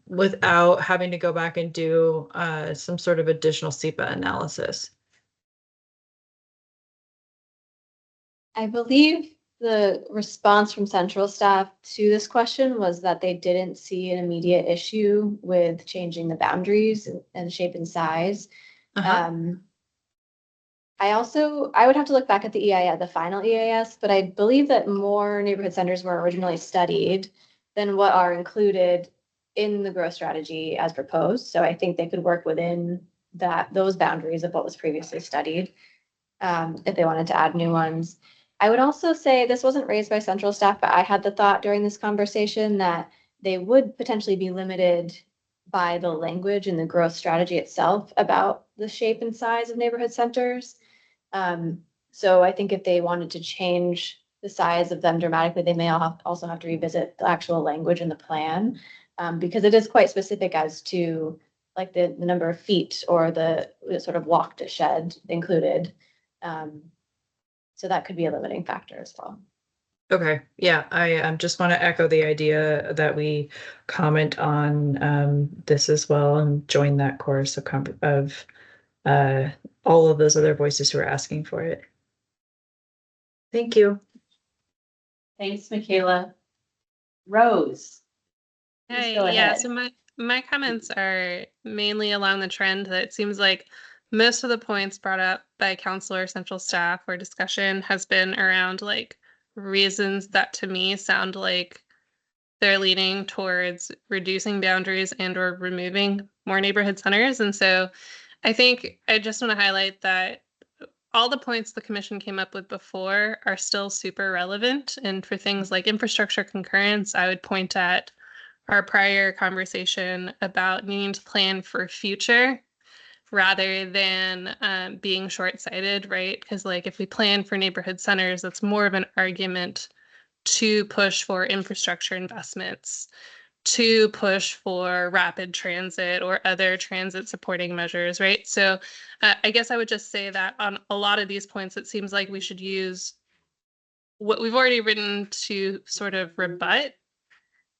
without having to go back and do some sort of additional SEPA analysis? I believe the response from central staff to this question was that they didn't see an immediate issue with changing the boundaries and shape and size. I would have to look back at the EIS, the final EAS, but I believe that more neighborhood centers were originally studied than what are included in the growth strategy as proposed. So I think they could work within those boundaries of what was previously studied, if they wanted to add new ones. I would also say this wasn't raised by central staff, but I had the thought during this conversation that they would potentially be limited by the language in the growth strategy itself about the shape and size of neighborhood centers. So I think if they wanted to change the size of them dramatically, they may also have to revisit the actual language in the plan, because it is quite specific as to like the number of feet or the sort of walk to shed included. So that could be a limiting factor as well. Okay, yeah, I just want to echo the idea that we comment on this as well and join that chorus of all of those other voices who are asking for it. Thank you. Thanks, Michaela. Rose. Hey, go yeah, ahead. so my comments are mainly along the trend that it seems like most of the points brought up by council or central staff or discussion has been around like reasons that to me sound like they're leaning towards reducing boundaries and or removing more neighborhood centers. And so I think I just want to highlight that all the points the commission came up with before are still super relevant. And for things like infrastructure concurrence, I would point at our prior conversation about needing to plan for future rather than being short-sighted, right? Because like if we plan for neighborhood centers, that's more of an argument to push for infrastructure investments, to push for rapid transit or other transit supporting measures, right? So I guess I would just say that on a lot of these points, it seems like we should use what we've already written to sort of rebut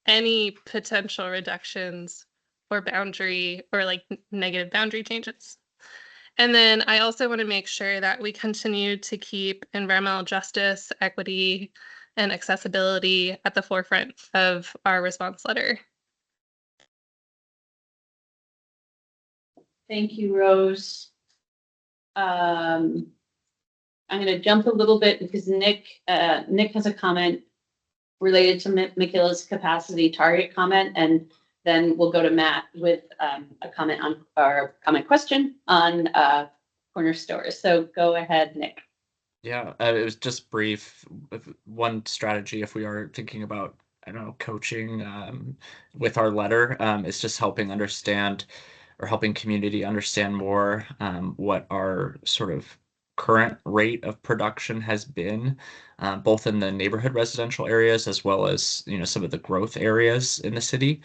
any potential reductions or boundary or like negative boundary changes. And then I also want to make sure that we continue to keep environmental justice, equity, and accessibility at the forefront of our response letter. Thank you, Rose. I'm going to jump a little bit because Nick has a comment related to Michaela's capacity target comment, and then we'll go to Matt with a comment on our comment question on corner stores. So go ahead, Nick. Yeah, it was just brief. One strategy, if we are thinking about, I don't know, coaching with our letter, is just helping understand or helping community understand more what our sort of current rate of production has been, both in the neighborhood residential areas as well as, you know, some of the growth areas in the city,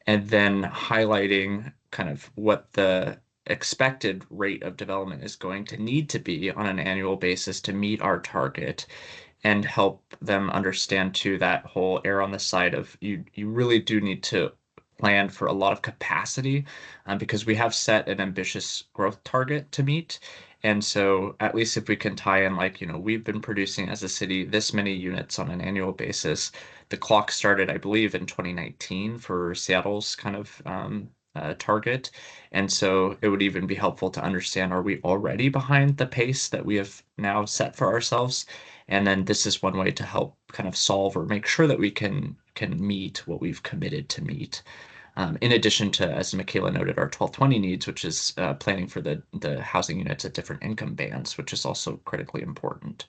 and then highlighting kind of what the expected rate of development is going to need to be on an annual basis to meet our target, and help them understand too that whole err on the side of you really do need to plan for a lot of capacity, because we have set an ambitious growth target to meet. And so at least if we can tie in, like, you know, we've been producing as a city this many units on an annual basis. The clock started, I believe, in 2019 for Seattle's kind of target. And so it would even be helpful to understand, are we already behind the pace that we have now set for ourselves? And then this is one way to help kind of solve or make sure that we can meet what we've committed to meet. In addition to, as Michaela noted, our 1220 needs, which is planning for the housing units at different income bands, which is also critically important.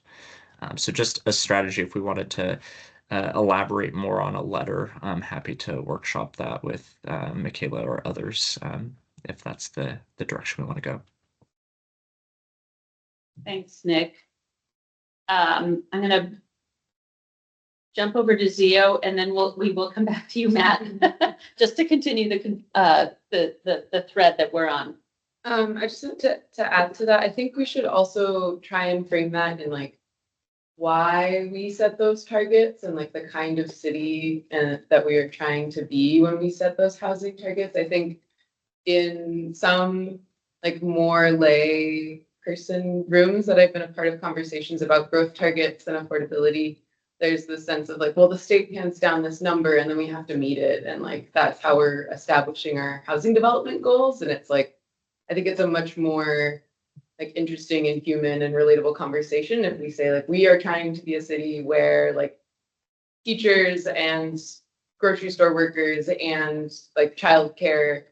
So just a strategy, if we wanted to elaborate more on a letter, I'm happy to workshop that with Michaela or others if that's the direction we want to go. Thanks, Nick. I'm gonna jump over to Zio, and then we will come back to you, Matt, just to continue the thread that we're on. I just want to add to that. I think we should also try and frame that in like why we set those targets and like the kind of city and that we are trying to be when we set those housing targets. I think in some like more lay person rooms that I've been a part of conversations about growth targets and affordability, there's this sense of like, well, the state hands down this number and then we have to meet it. And like, that's how we're establishing our housing development goals. And it's like, I think it's a much more like interesting and human and relatable conversation if we say like, we are trying to be a city where like teachers and grocery store workers and like childcare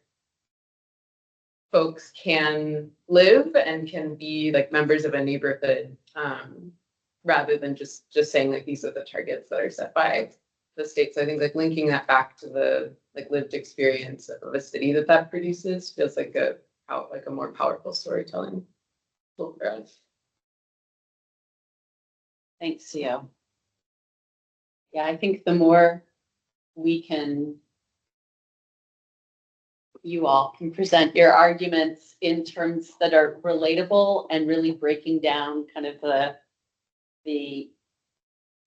folks can live and can be like members of a neighborhood, rather than just saying like these are the targets that are set by the state. So I think like linking that back to the like lived experience of a city that produces feels like a more powerful storytelling tool for us. Thanks, Zio. Yeah, I think the more you all can present your arguments in terms that are relatable and really breaking down kind of the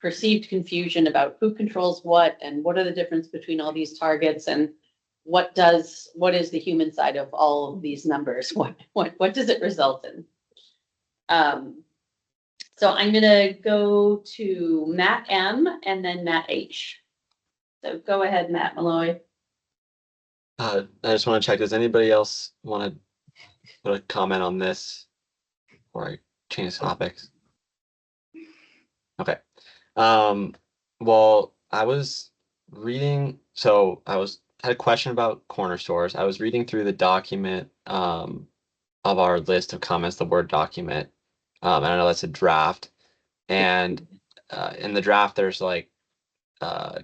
perceived confusion about who controls what and what are the difference between all these targets and what is the human side of all of these numbers? What does it result in? So I'm gonna go to Matt M and then Matt H. So go ahead, Matt Malloy. I just want to check, does anybody else want to put a comment on this before I change topics? Okay. Well, I was reading, so had a question about corner stores. I was reading through the document of our list of comments, the Word document. And I know that's a draft. And in the draft, there's like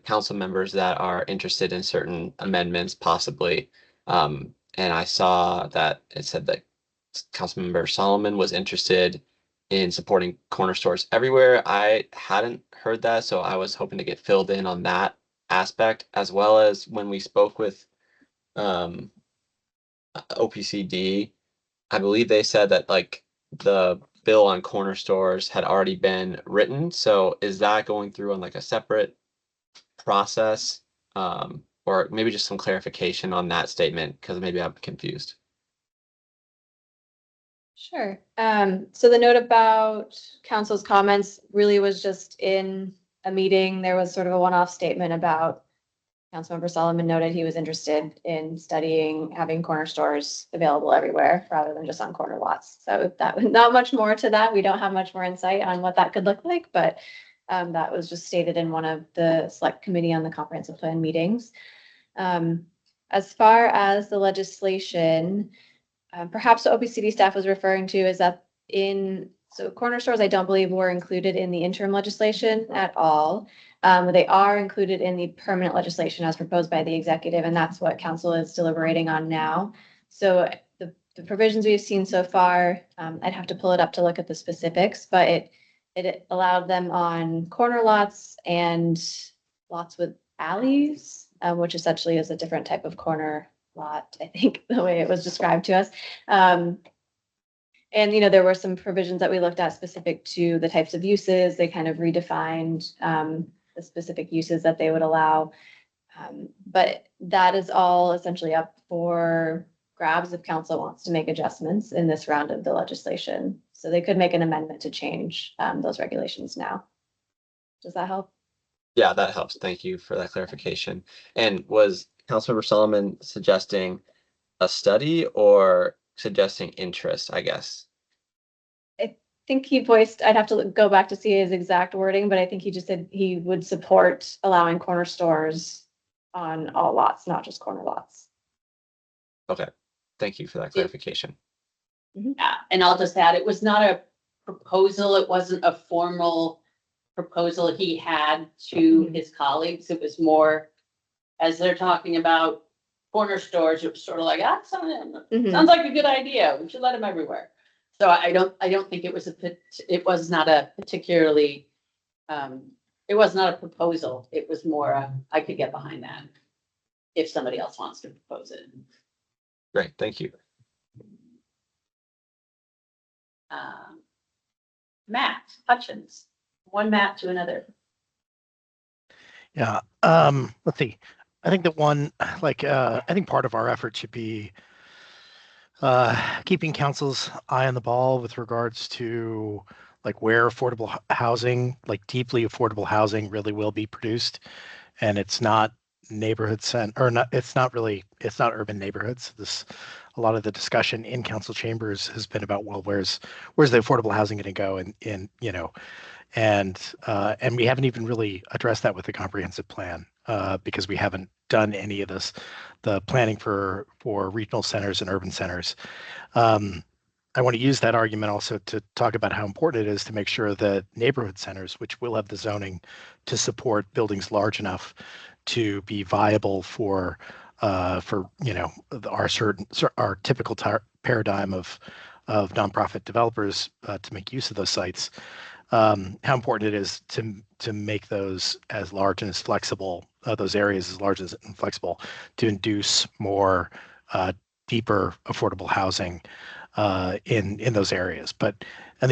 council members that are interested in certain amendments, possibly. And I saw that it said that Councilmember Solomon was interested in supporting corner stores everywhere. I hadn't heard that, so I was hoping to get filled in on that aspect, as well as when we spoke with OPCD, I believe they said that like the bill on corner stores had already been written. So is that going through on like a separate process, or maybe just some clarification on that statement, because maybe I'm confused. Sure. So the note about council's comments really was just in a meeting. There was sort of a one-off statement about Councilmember Solomon noted he was interested in studying having corner stores available everywhere rather than just on corner lots. So that was not much more to that. We don't have much more insight on what that could look like, but that was just stated in one of the select committee on the comprehensive plan meetings. As far as the legislation, perhaps what OPCD staff was referring to is that so corner stores, I don't believe were included in the interim legislation at all. They are included in the permanent legislation as proposed by the executive, and that's what council is deliberating on now. So the provisions we've seen so far, I'd have to pull it up to look at the specifics, but it allowed them on corner lots and lots with alleys, which essentially is a different type of corner lot, I think, the way it was described to us. And, there were some provisions that we looked at specific to the types of uses. They kind of redefined the specific uses that they would allow. But that is all essentially up for grabs if council wants to make adjustments in this round of the legislation. So they could make an amendment to change those regulations now. Does that help? Yeah, that helps. Thank you for that clarification. And was Councilmember Solomon suggesting a study or suggesting interest, I guess? I think he voiced, I'd have to go back to see his exact wording, but I think he just said he would support allowing corner stores on all lots, not just corner lots. Okay, thank you for that clarification. Yeah, and I'll just add, it was not a proposal. It wasn't a formal proposal he had to his colleagues. It was more, as they're talking about corner stores, it was sort of like, Mhm. sounds like a good idea. We should let them everywhere. So I don't think it was it was not a particularly, it was not a proposal. It was more, I could get behind that if somebody else wants to propose it. Great, thank you. Matt Hutchins, one Matt to another. Yeah. Let's see. I think that one, I think part of our effort should be keeping council's eye on the ball with regards to like where affordable housing, like deeply affordable housing, really will be produced, and it's not it's not urban neighborhoods. A lot of the discussion in council chambers has been about, well, where's the affordable housing going to go, and and we haven't even really addressed that with the comprehensive plan, because we haven't done any of the planning for regional centers and urban centers. I want to use that argument also to talk about how important it is to make sure that neighborhood centers, which will have the zoning to support buildings large enough to be viable for our typical paradigm of nonprofit developers to make use of those sites. How important it is to make those as large and as flexible, those areas as large and flexible, to induce more deeper affordable housing in those areas. I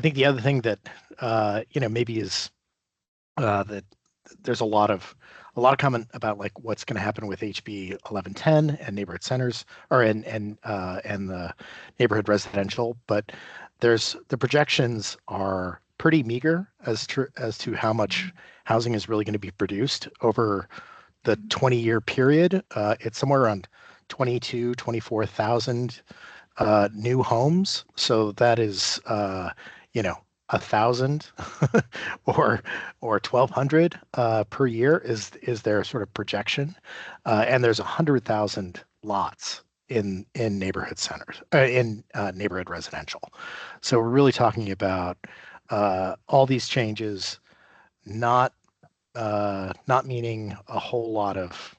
think the other thing that maybe is that there's a lot of comment about like what's going to happen with HB 1110 and neighborhood centers, or and the neighborhood residential, but the projections are pretty meager as to how much housing is really going to be produced over the 20-year period. It's somewhere around 24,000 new homes. So that is, 1,000 or 1,200 per year is their sort of projection, and there's 100,000 lots in neighborhood centers, in neighborhood residential. So we're really talking about all these changes not meaning a whole lot of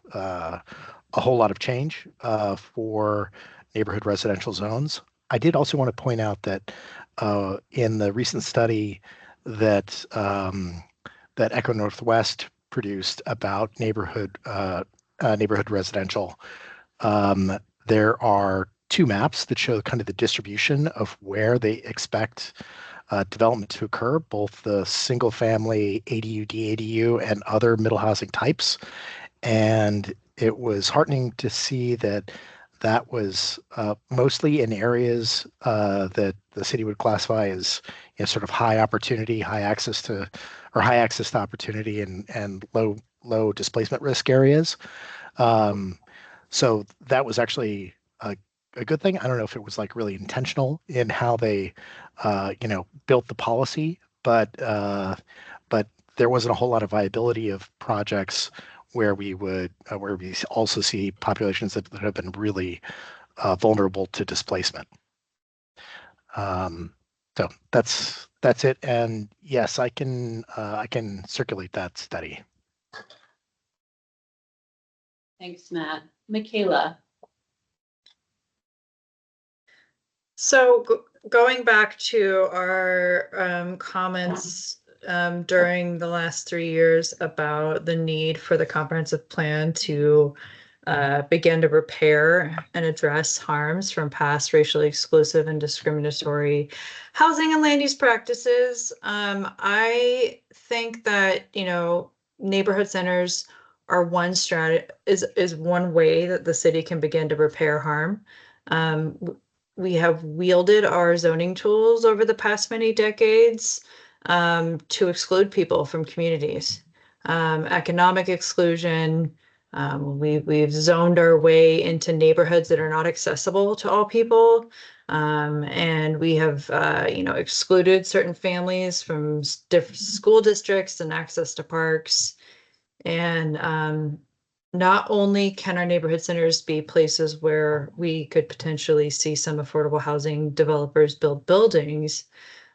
change for neighborhood residential zones. I did also want to point out that in the recent study that Echo Northwest produced about neighborhood residential, there are two maps that show kind of the distribution of where they expect development to occur, both the single family ADU, DADU, and other middle housing types. And it was heartening to see that was mostly in areas that the city would classify as sort of high opportunity, high access to opportunity, and low displacement risk areas. So that was actually a good thing. I don't know if it was like really intentional in how they built the policy, but there wasn't a whole lot of viability of projects where we also see populations that have been really vulnerable to displacement. So that's it. And yes, I can circulate that study. Thanks, Matt. Michaela. So going back to our comments during the last 3 years about the need for the comprehensive plan to begin to repair and address harms from past racially exclusive and discriminatory housing and land use practices, I think that neighborhood centers are one is one way that the city can begin to repair harm. We have wielded our zoning tools over the past many decades to exclude people from communities. Economic exclusion. We've zoned our way into neighborhoods that are not accessible to all people, and we have excluded certain families from different school districts and access to parks. And not only can our neighborhood centers be places where we could potentially see some affordable housing developers build buildings,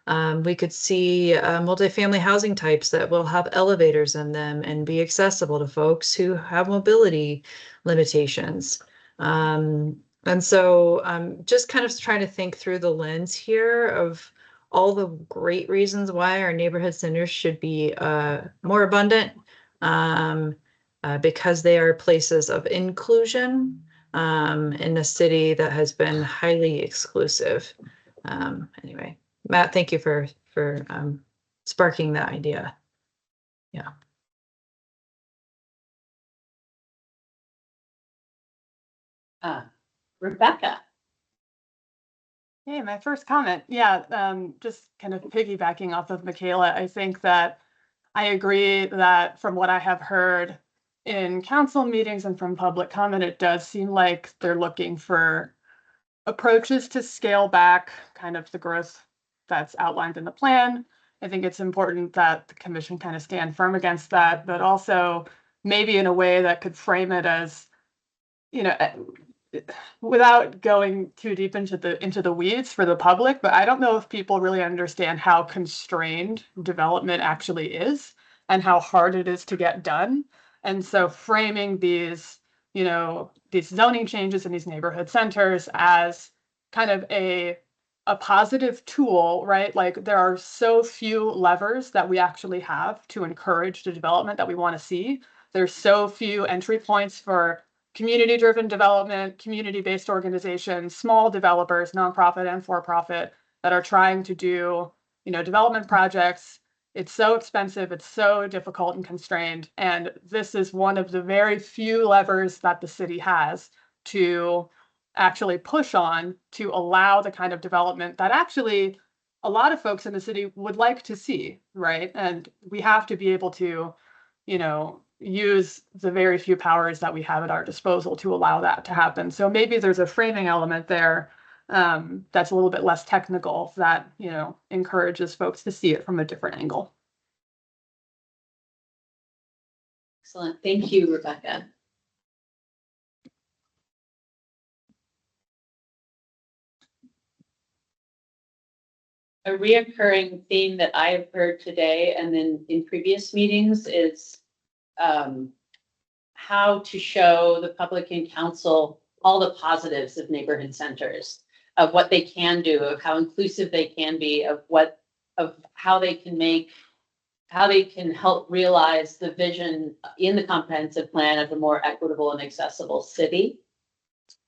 We could see multifamily housing types that will have elevators in them and be accessible to folks who have mobility limitations. And so I'm just kind of trying to think through the lens here of all the great reasons why our neighborhood centers should be more abundant, because they are places of inclusion in a city that has been highly exclusive. Anyway, Matt, thank you for sparking that idea. Yeah. Rebecca. Hey, my first comment. Yeah, just kind of piggybacking off of Michaela, I think that I agree that from what I have heard in council meetings and from public comment, it does seem like they're looking for approaches to scale back kind of the growth that's outlined in the plan. I think it's important that the commission kind of stand firm against that, but also maybe in a way that could frame it as, you know, without going too deep into the weeds for the public, but I don't know if people really understand how constrained development actually is and how hard it is to get done. And so framing these, you know, these zoning changes in these neighborhood centers as kind of a positive tool, right? Like there are so few levers that we actually have to encourage the development that we want to see. There's so few entry points for community-driven development, community-based organizations, small developers, nonprofit and for-profit, that are trying to do, you know, development projects. It's so expensive, it's so difficult and constrained, and this is one of the very few levers that the city has to actually push on to allow the kind of development that actually a lot of folks in the city would like to see, right? And we have to be able to, you know, use the very few powers that we have at our disposal to allow that to happen. So maybe there's a framing element there that's a little bit less technical that, you know, encourages folks to see it from a different angle. Excellent. Thank you, Rebecca. A reoccurring theme that I have heard today and then in previous meetings is how to show the public and council all the positives of neighborhood centers, of what they can do, of how inclusive they can be, of how they can help realize the vision in the comprehensive plan of a more equitable and accessible city.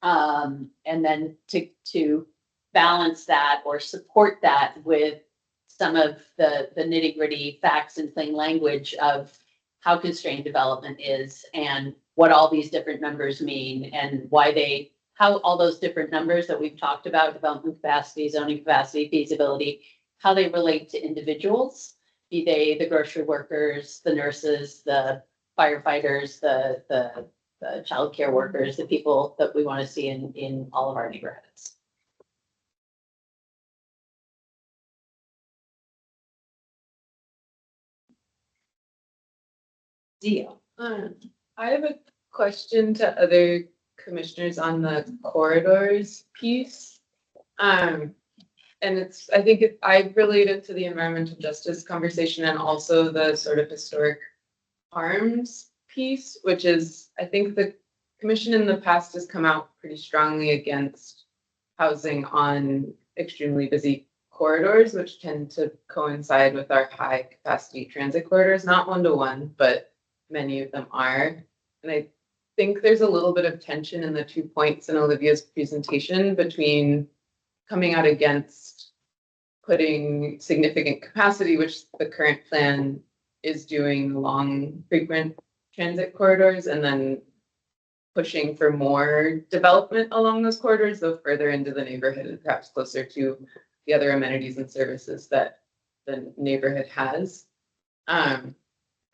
And then to balance that or support that with some of the nitty-gritty facts in plain language of how constrained development is and what all these different numbers mean and how all those different numbers that we've talked about, development capacity, zoning capacity, feasibility, how they relate to individuals, be they the grocery workers, the nurses, the firefighters, the childcare workers, the people that we want to see in all of our neighborhoods. Zio. I have a question to other commissioners on the corridors piece. And I relate it to the environmental justice conversation and also the sort of historic harms piece, which is, I think the commission in the past has come out pretty strongly against housing on extremely busy corridors, which tend to coincide with our high capacity transit corridors, not one-to-one, but many of them are. And I think there's a little bit of tension in the 2 points in Olivia's presentation between coming out against putting significant capacity, which the current plan is doing along frequent transit corridors, and then pushing for more development along those corridors, though further into the neighborhood and perhaps closer to the other amenities and services that the neighborhood has. And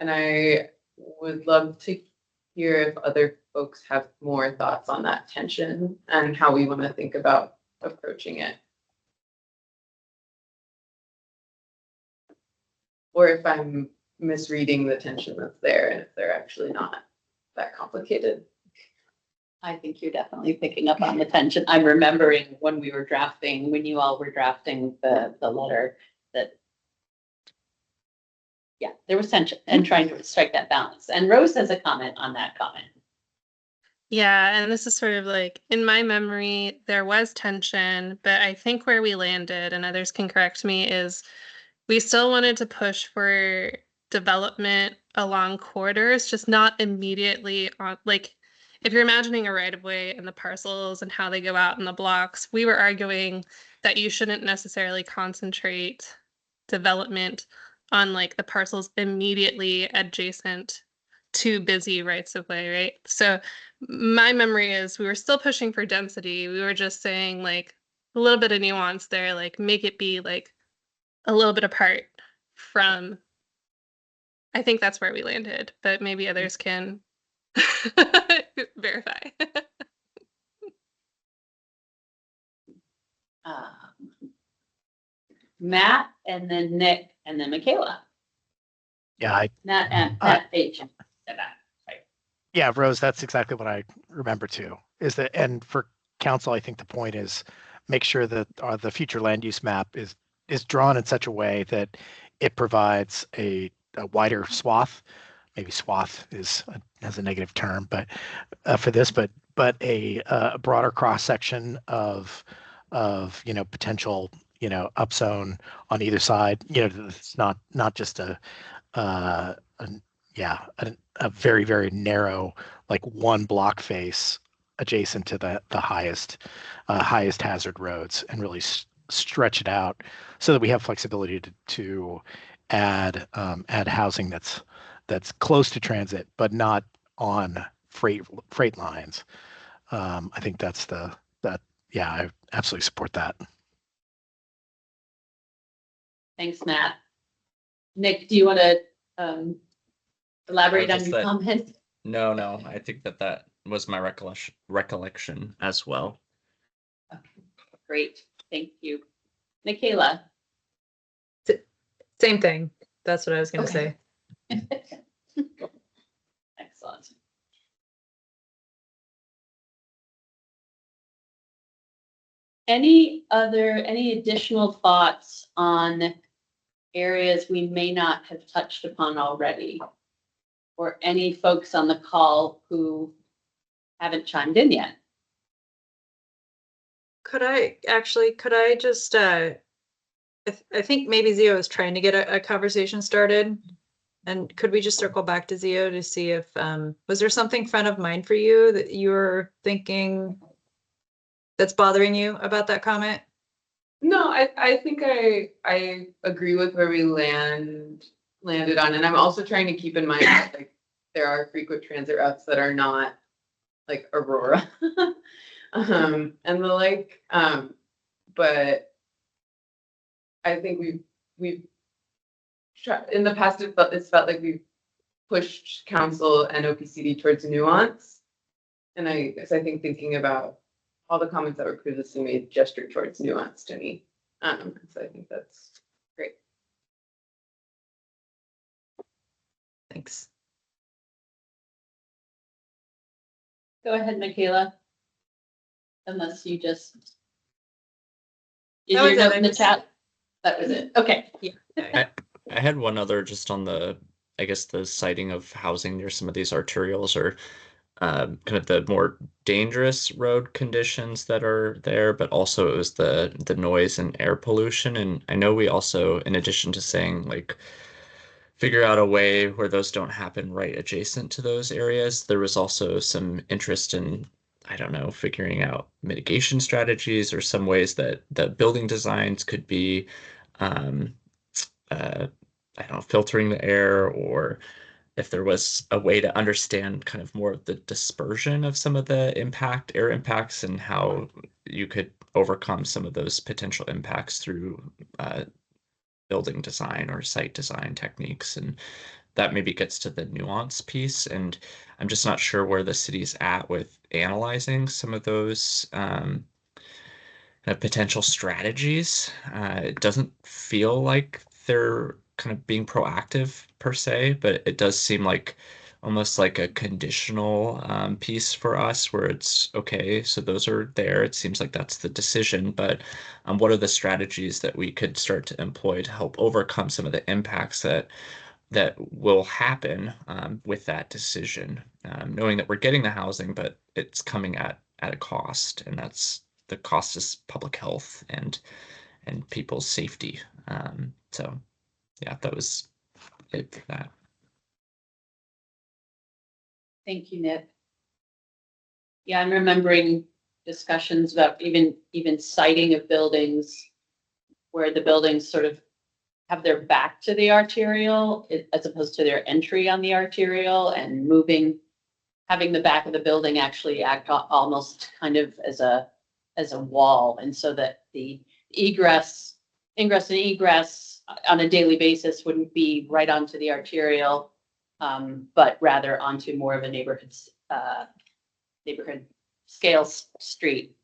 I would love to hear if other folks have more thoughts on that tension and how we want to think about approaching it. Or if I'm misreading the tension that's there and if they're actually not that complicated. I think you're definitely picking up on the tension. I'm remembering when you all were drafting the letter, that, yeah, there was tension and trying to strike that balance. And Rose has a comment on that comment. Yeah, and this is sort of like in my memory, there was tension, but I think where we landed, and others can correct me, is we still wanted to push for development along corridors, just not immediately on, like, if you're imagining a right of way and the parcels and how they go out in the blocks, we were arguing that you shouldn't necessarily concentrate development on like the parcels immediately adjacent to busy rights of way, right? So my memory is we were still pushing for density. We were just saying like a little bit of nuance there, like make it be like a little bit apart from, I think that's where we landed, but maybe others can verify. Matt, and then Nick, and then Michaela. Yeah, Matt Page. yeah, Rose, that's exactly what I remember too. Is that, and for council, I think the point is make sure that the future land use map is drawn in such a way that it provides a wider swath. Maybe swath has a negative term, but for this, but a broader cross section of potential upzone on either side. It's not just a very, very narrow, like one block face adjacent to the highest hazard roads, and really stretch it out so that we have flexibility to add housing that's close to transit, but not on freight lines. I think I absolutely support that. Thanks, Matt. Nick, do you want to elaborate on your comment? No, I think that was my recollection as well. Okay, great, thank you. Michaela. Same thing. That's what I was going to say. Excellent. Any additional thoughts on areas we may not have touched upon already? Or any folks on the call who haven't chimed in yet? Could I just, I think maybe Zio is trying to get a conversation started. And could we just circle back to Zio to see if, was there something front of mind for you that you were thinking that's bothering you about that comment? No, I think I agree with where we landed on, and I'm also trying to keep in mind that, like, there are frequent transit routes that are not like Aurora, and the like. But I think we've tried in the past. It's felt like we've pushed council and OPCD towards nuance, and I think thinking about all the comments that were previously made gestured towards nuance to me. So I think that's great. Thanks. Go ahead, Michaela. Unless you just. Is your note in the chat? That was it. Okay. I had one other just on the siting of housing near some of these arterials, or kind of the more dangerous road conditions that are there, but also it was the noise and air pollution. And I know we also, in addition to saying like figure out a way where those don't happen right adjacent to those areas, there was also some interest in, I don't know, figuring out mitigation strategies or some ways that the building designs could be I don't know, filtering the air, or if there was a way to understand kind of more of the dispersion of some of the air impacts, and how you could overcome some of those potential impacts through building design or site design techniques. And that maybe gets to the nuance piece. And I'm just not sure where the city's at with analyzing some of those potential strategies. It doesn't feel like they're kind of being proactive per se, but it does seem like almost like a conditional piece for us where it's okay, so those are there. It seems like that's the decision, but what are the strategies that we could start to employ to help overcome some of the impacts that will happen with that decision, knowing that we're getting the housing, but it's coming at a cost, and that's the cost is public health and people's safety. So yeah, that was it for that. Thank you, Nick. Yeah, I'm remembering discussions about even siting of buildings where the buildings sort of have their back to the arterial as opposed to their entry on the arterial, and having the back of the building actually act almost kind of as a wall, and so that the ingress and egress on a daily basis wouldn't be right onto the arterial, but rather onto more of a neighborhood scale street.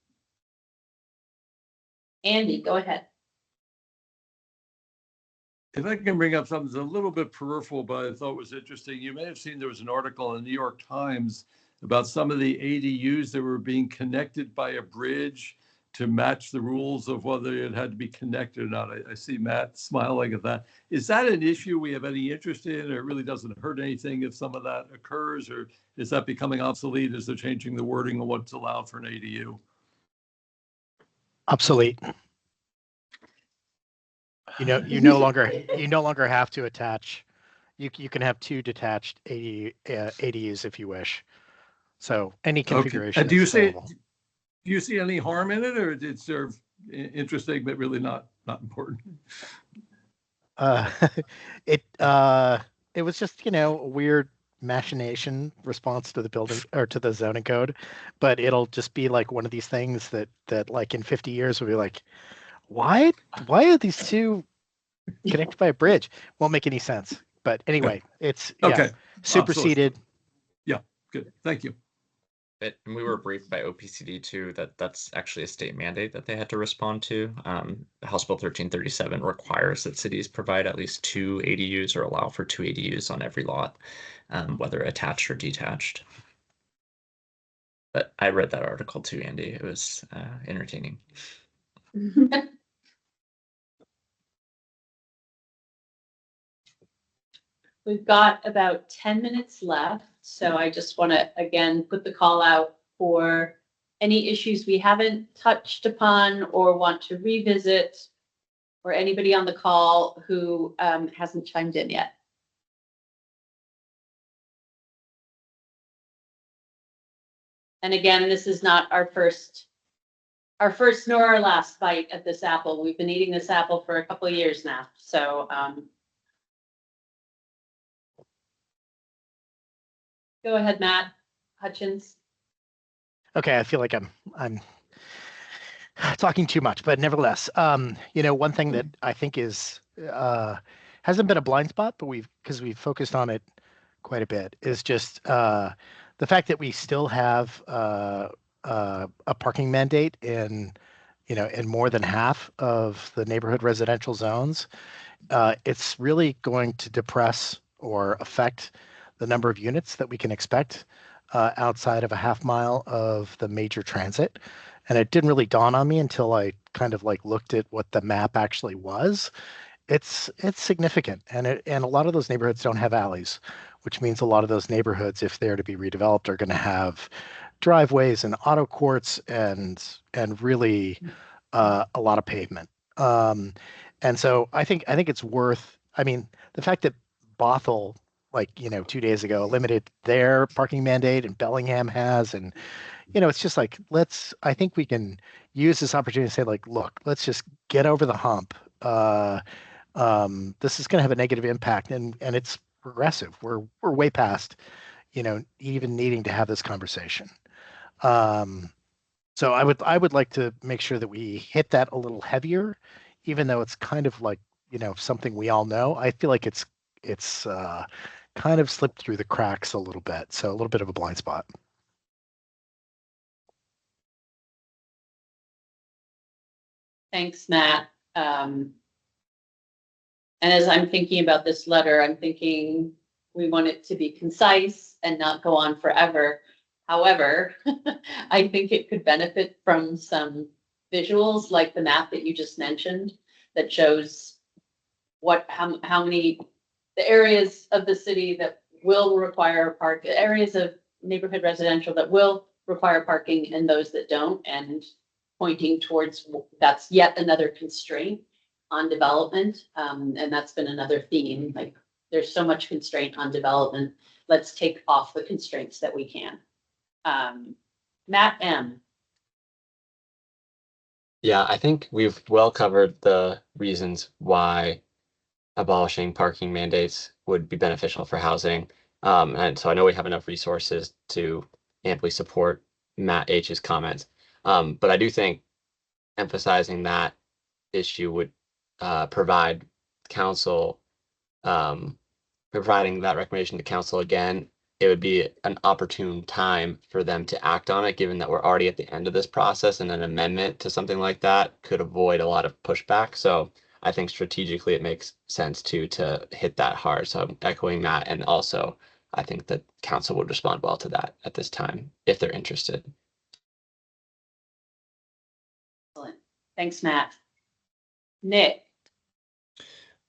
Andy, go ahead. If I can bring up something that's a little bit peripheral, but I thought was interesting. You may have seen there was an article in the New York Times about some of the ADUs that were being connected by a bridge to match the rules of whether it had to be connected or not. I see Matt smiling at that. Is that an issue we have any interest in, or it really doesn't hurt anything if some of that occurs, or is that becoming obsolete as they're changing the wording of what's allowed for an ADU? Obsolete. You no longer have to attach. You can have two detached ADUs if you wish. So any configuration Okay. is available. Do you see any harm in it, or it's sort of interesting but really not important? It was just a weird machination response to the building or to the zoning code, but it'll just be like one of these things that like in 50 years will be like, why are these two connected by a bridge? Won't make any sense. But anyway, it's okay. Superseded. Yeah, good. Thank you. And we were briefed by OPCD too that that's actually a state mandate that they had to respond to. House Bill 1337 requires that cities provide at least 2 ADUs or allow for 2 ADUs on every lot, whether attached or detached. But I read that article too, Andy. It was entertaining. We've got about 10 minutes left, so I just want to again put the call out for any issues we haven't touched upon or want to revisit, or anybody on the call who hasn't chimed in yet. And again, this is not our first nor our last bite at this apple. We've been eating this apple for a couple of years now, so go ahead, Matt Hutchins. Okay, I feel like I'm talking too much, but nevertheless, one thing that I think is hasn't been a blind spot, but because we've focused on it quite a bit, is just the fact that we still have a parking mandate in more than half of the neighborhood residential zones. It's really going to depress or affect the number of units that we can expect outside of a half mile of the major transit. And it didn't really dawn on me until I kind of like looked at what the map actually was. It's significant, and a lot of those neighborhoods don't have alleys, which means a lot of those neighborhoods, if they're to be redeveloped, are going to have driveways and auto courts and really a lot of pavement. And so I think it's worth. I mean, the fact that Bothell, 2 days ago, eliminated their parking mandate, and Bellingham has, and it's just like, I think we can use this opportunity to say, like, look, let's just get over the hump. This is going to have a negative impact, and it's progressive. We're way past, even needing to have this conversation. So I would like to make sure that we hit that a little heavier, even though it's kind of like, something we all know. I feel like it's kind of slipped through the cracks a little bit. So a little bit of a blind spot. Thanks, Matt. And as I'm thinking about this letter, I'm thinking we want it to be concise and not go on forever. However, I think it could benefit from some visuals like the map that you just mentioned that shows how many, the areas of the city that will require park, areas of neighborhood residential that will require parking and those that don't, and pointing towards that's yet another constraint on development. And that's been another theme, like there's so much constraint on development. Let's take off the constraints that we can. Matt M. Yeah, I think we've well covered the reasons why abolishing parking mandates would be beneficial for housing. And so I know we have enough resources to amply support Matt H's comments. But I do think emphasizing that issue would provide council, providing that recommendation to council again, it would be an opportune time for them to act on it, given that we're already at the end of this process, and an amendment to something like that could avoid a lot of pushback. So I think strategically it makes sense to hit that hard. So I'm echoing Matt, and also I think that council would respond well to that at this time if they're interested. Excellent. Thanks, Matt. Nick.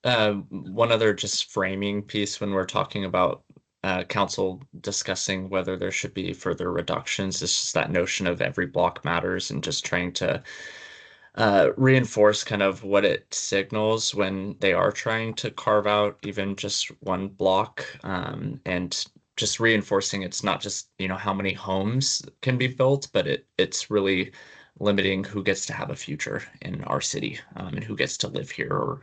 One other just framing piece when we're talking about council discussing whether there should be further reductions. It's just that notion of every block matters, and just trying to reinforce kind of what it signals when they are trying to carve out even just one block, and just reinforcing it's not just, you know, how many homes can be built, but it's really limiting who gets to have a future in our city, and who gets to live here, or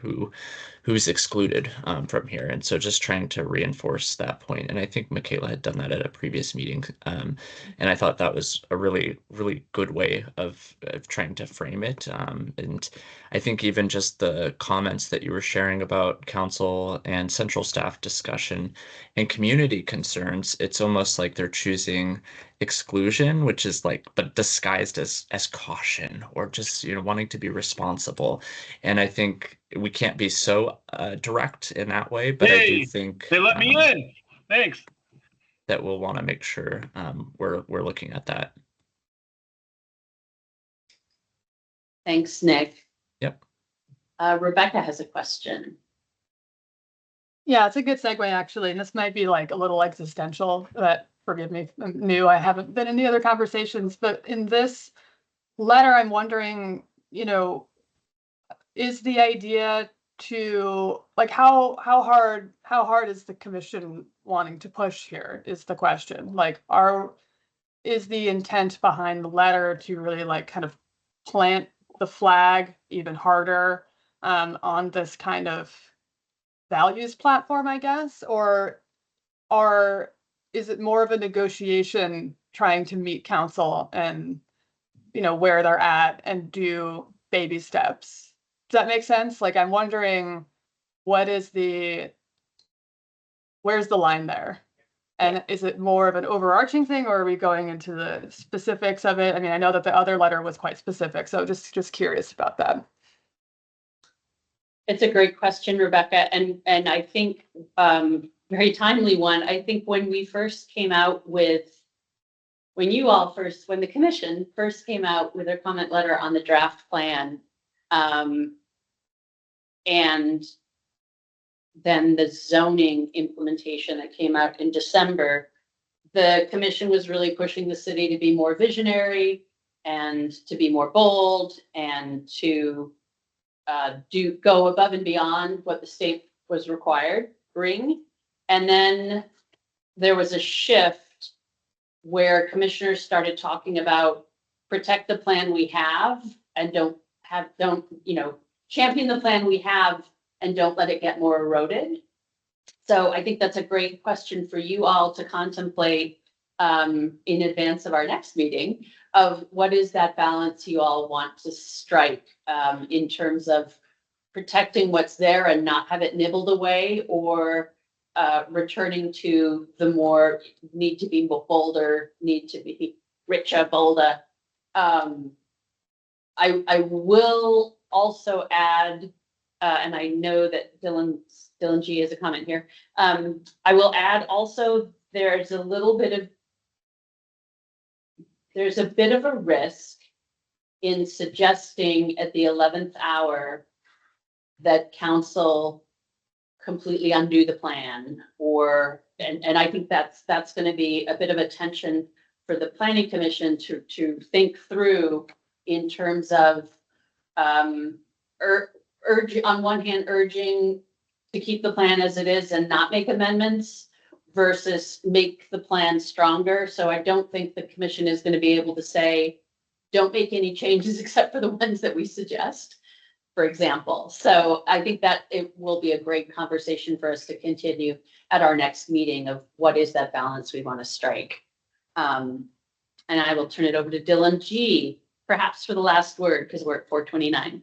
who's excluded from here. And so just trying to reinforce that point. And I think Michaela had done that at a previous meeting. And I thought that was a really, really good way of trying to frame it. And I think even just the comments that you were sharing about council and central staff discussion and community concerns, it's almost like they're choosing exclusion, which is like, but disguised as caution, or just, you know, wanting to be responsible. And I think we can't be so direct in that way, but I do think they let me in. Thanks. That we'll want to make sure we're looking at that. Thanks, Nick. Yep. Rebecca has a question. Yeah, it's a good segue actually, and this might be like a little existential, but forgive me, I'm new. I haven't been in the other conversations, but in this letter, I'm wondering, you know, is the idea to like how hard is the commission wanting to push here is the question. Like, is the intent behind the letter to really like kind of plant the flag even harder on this kind of values platform, I guess, or is it more of a negotiation trying to meet council and, you know, where they're at and do baby steps? Does that make sense? Like, I'm wondering where's the line there? And is it more of an overarching thing, or are we going into the specifics of it? I mean, I know that the other letter was quite specific, so just curious about that. It's a great question, Rebecca, and I think very timely one. I think when we first came out with, when the commission first came out with their comment letter on the draft plan, and then the zoning implementation that came out in December, the commission was really pushing the city to be more visionary and to be more bold and to go above and beyond what the state was requiring. And then there was a shift where commissioners started talking about protect the plan we have and don't champion the plan we have and don't let it get more eroded. So I think that's a great question for you all to contemplate in advance of our next meeting, of what is that balance you all want to strike in terms of protecting what's there and not have it nibbled away, or returning to the more need to be bolder, need to be richer, bolder. I will also add, and I know that Dylan Dylan G has a comment here. I will add also, there's a bit of a risk in suggesting at the 11th hour that council completely undo the plan, and I think that's going to be a bit of a tension for the planning commission to think through in terms of on one hand urging to keep the plan as it is and not make amendments versus make the plan stronger. So I don't think the commission is going to be able to say, don't make any changes except for the ones that we suggest, for example. So I think that it will be a great conversation for us to continue at our next meeting of what is that balance we want to strike. And I will turn it over to Dylan G, perhaps for the last word, because we're at 4:29.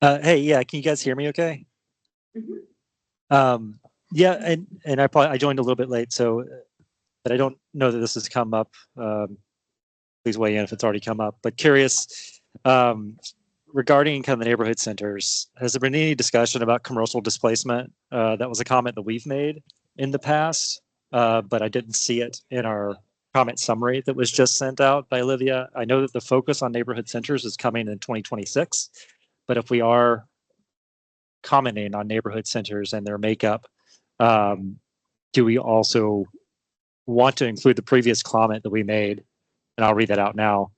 Hey, yeah, can you guys hear me okay? Yeah, and I joined a little bit late, so, but I don't know that this has come up. Please weigh in if it's already come up, but curious, regarding kind of the neighborhood centers, has there been any discussion about commercial displacement? That was a comment that we've made in the past, but I didn't see it in our comment summary that was just sent out by Olivia. I know that the focus on neighborhood centers is coming in 2026, but if we are commenting on neighborhood centers and their makeup, do we also want to include the previous comment that we made? And I'll read that out now,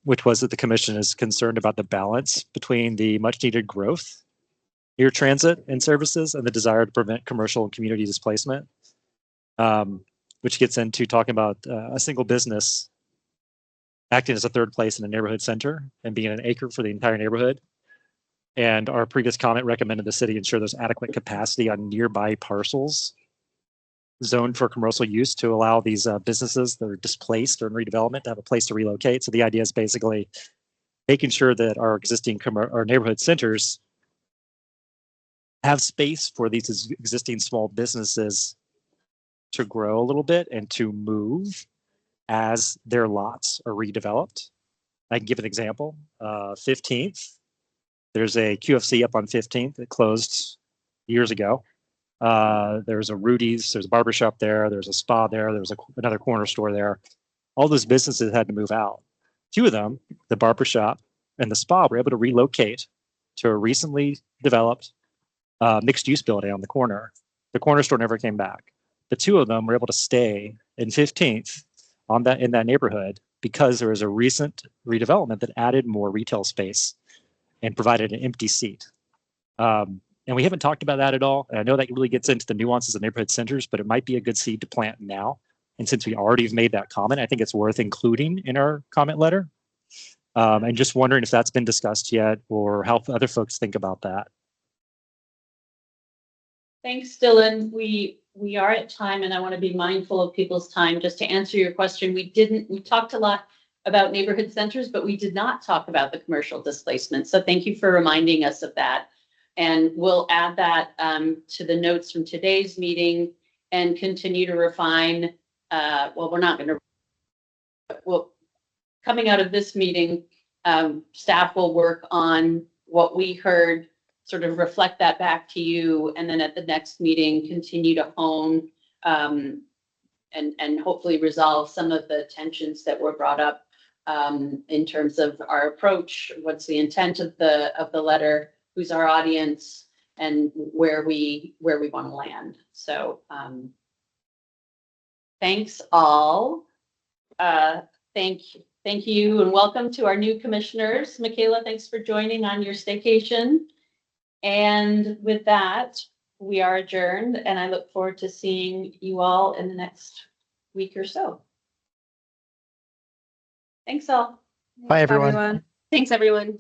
which was that the commission is concerned about the balance between the much needed growth near transit and services and the desire to prevent commercial and community displacement, which gets into talking about a single business acting as a third place in a neighborhood center and being an anchor for the entire neighborhood. And our previous comment recommended the city ensure there's adequate capacity on nearby parcels zoned for commercial use to allow these businesses that are displaced or in redevelopment to have a place to relocate. So the idea is basically making sure that our existing our neighborhood centers have space for these existing small businesses to grow a little bit and to move as their lots are redeveloped. I can give an example. 15th, there's a QFC up on 15th that closed years ago. There's a Rudy's, there's a barbershop there, there's a spa there, there's another corner store there. All those businesses had to move out. Two of them, the barbershop and the spa, were able to relocate to a recently developed mixed use building on the corner. The corner store never came back. The two of them were able to stay in 15th in that neighborhood because there was a recent redevelopment that added more retail space and provided an empty seat. And we haven't talked about that at all. And I know that really gets into the nuances of neighborhood centers, but it might be a good seed to plant now. And since we already have made that comment, I think it's worth including in our comment letter. And just wondering if that's been discussed yet or how other folks think about that. Thanks, Dylan. We are at time and I want to be mindful of people's time. Just to answer your question, we talked a lot about neighborhood centers, but we did not talk about the commercial displacement. So thank you for reminding us of that. And we'll add that to the notes from today's meeting and continue to refine. We're not going to, coming out of this meeting, staff will work on what we heard, sort of reflect that back to you, and then at the next meeting, continue to hone and hopefully resolve some of the tensions that were brought up in terms of our approach, what's the intent of the letter, who's our audience, and where we want to land. So thanks all. Thank you and welcome to our new commissioners. Michaela, thanks for joining on your staycation. And with that, we are adjourned and I look forward to seeing you all in the next week or so. Thanks all. Bye, everyone. Thanks, everyone.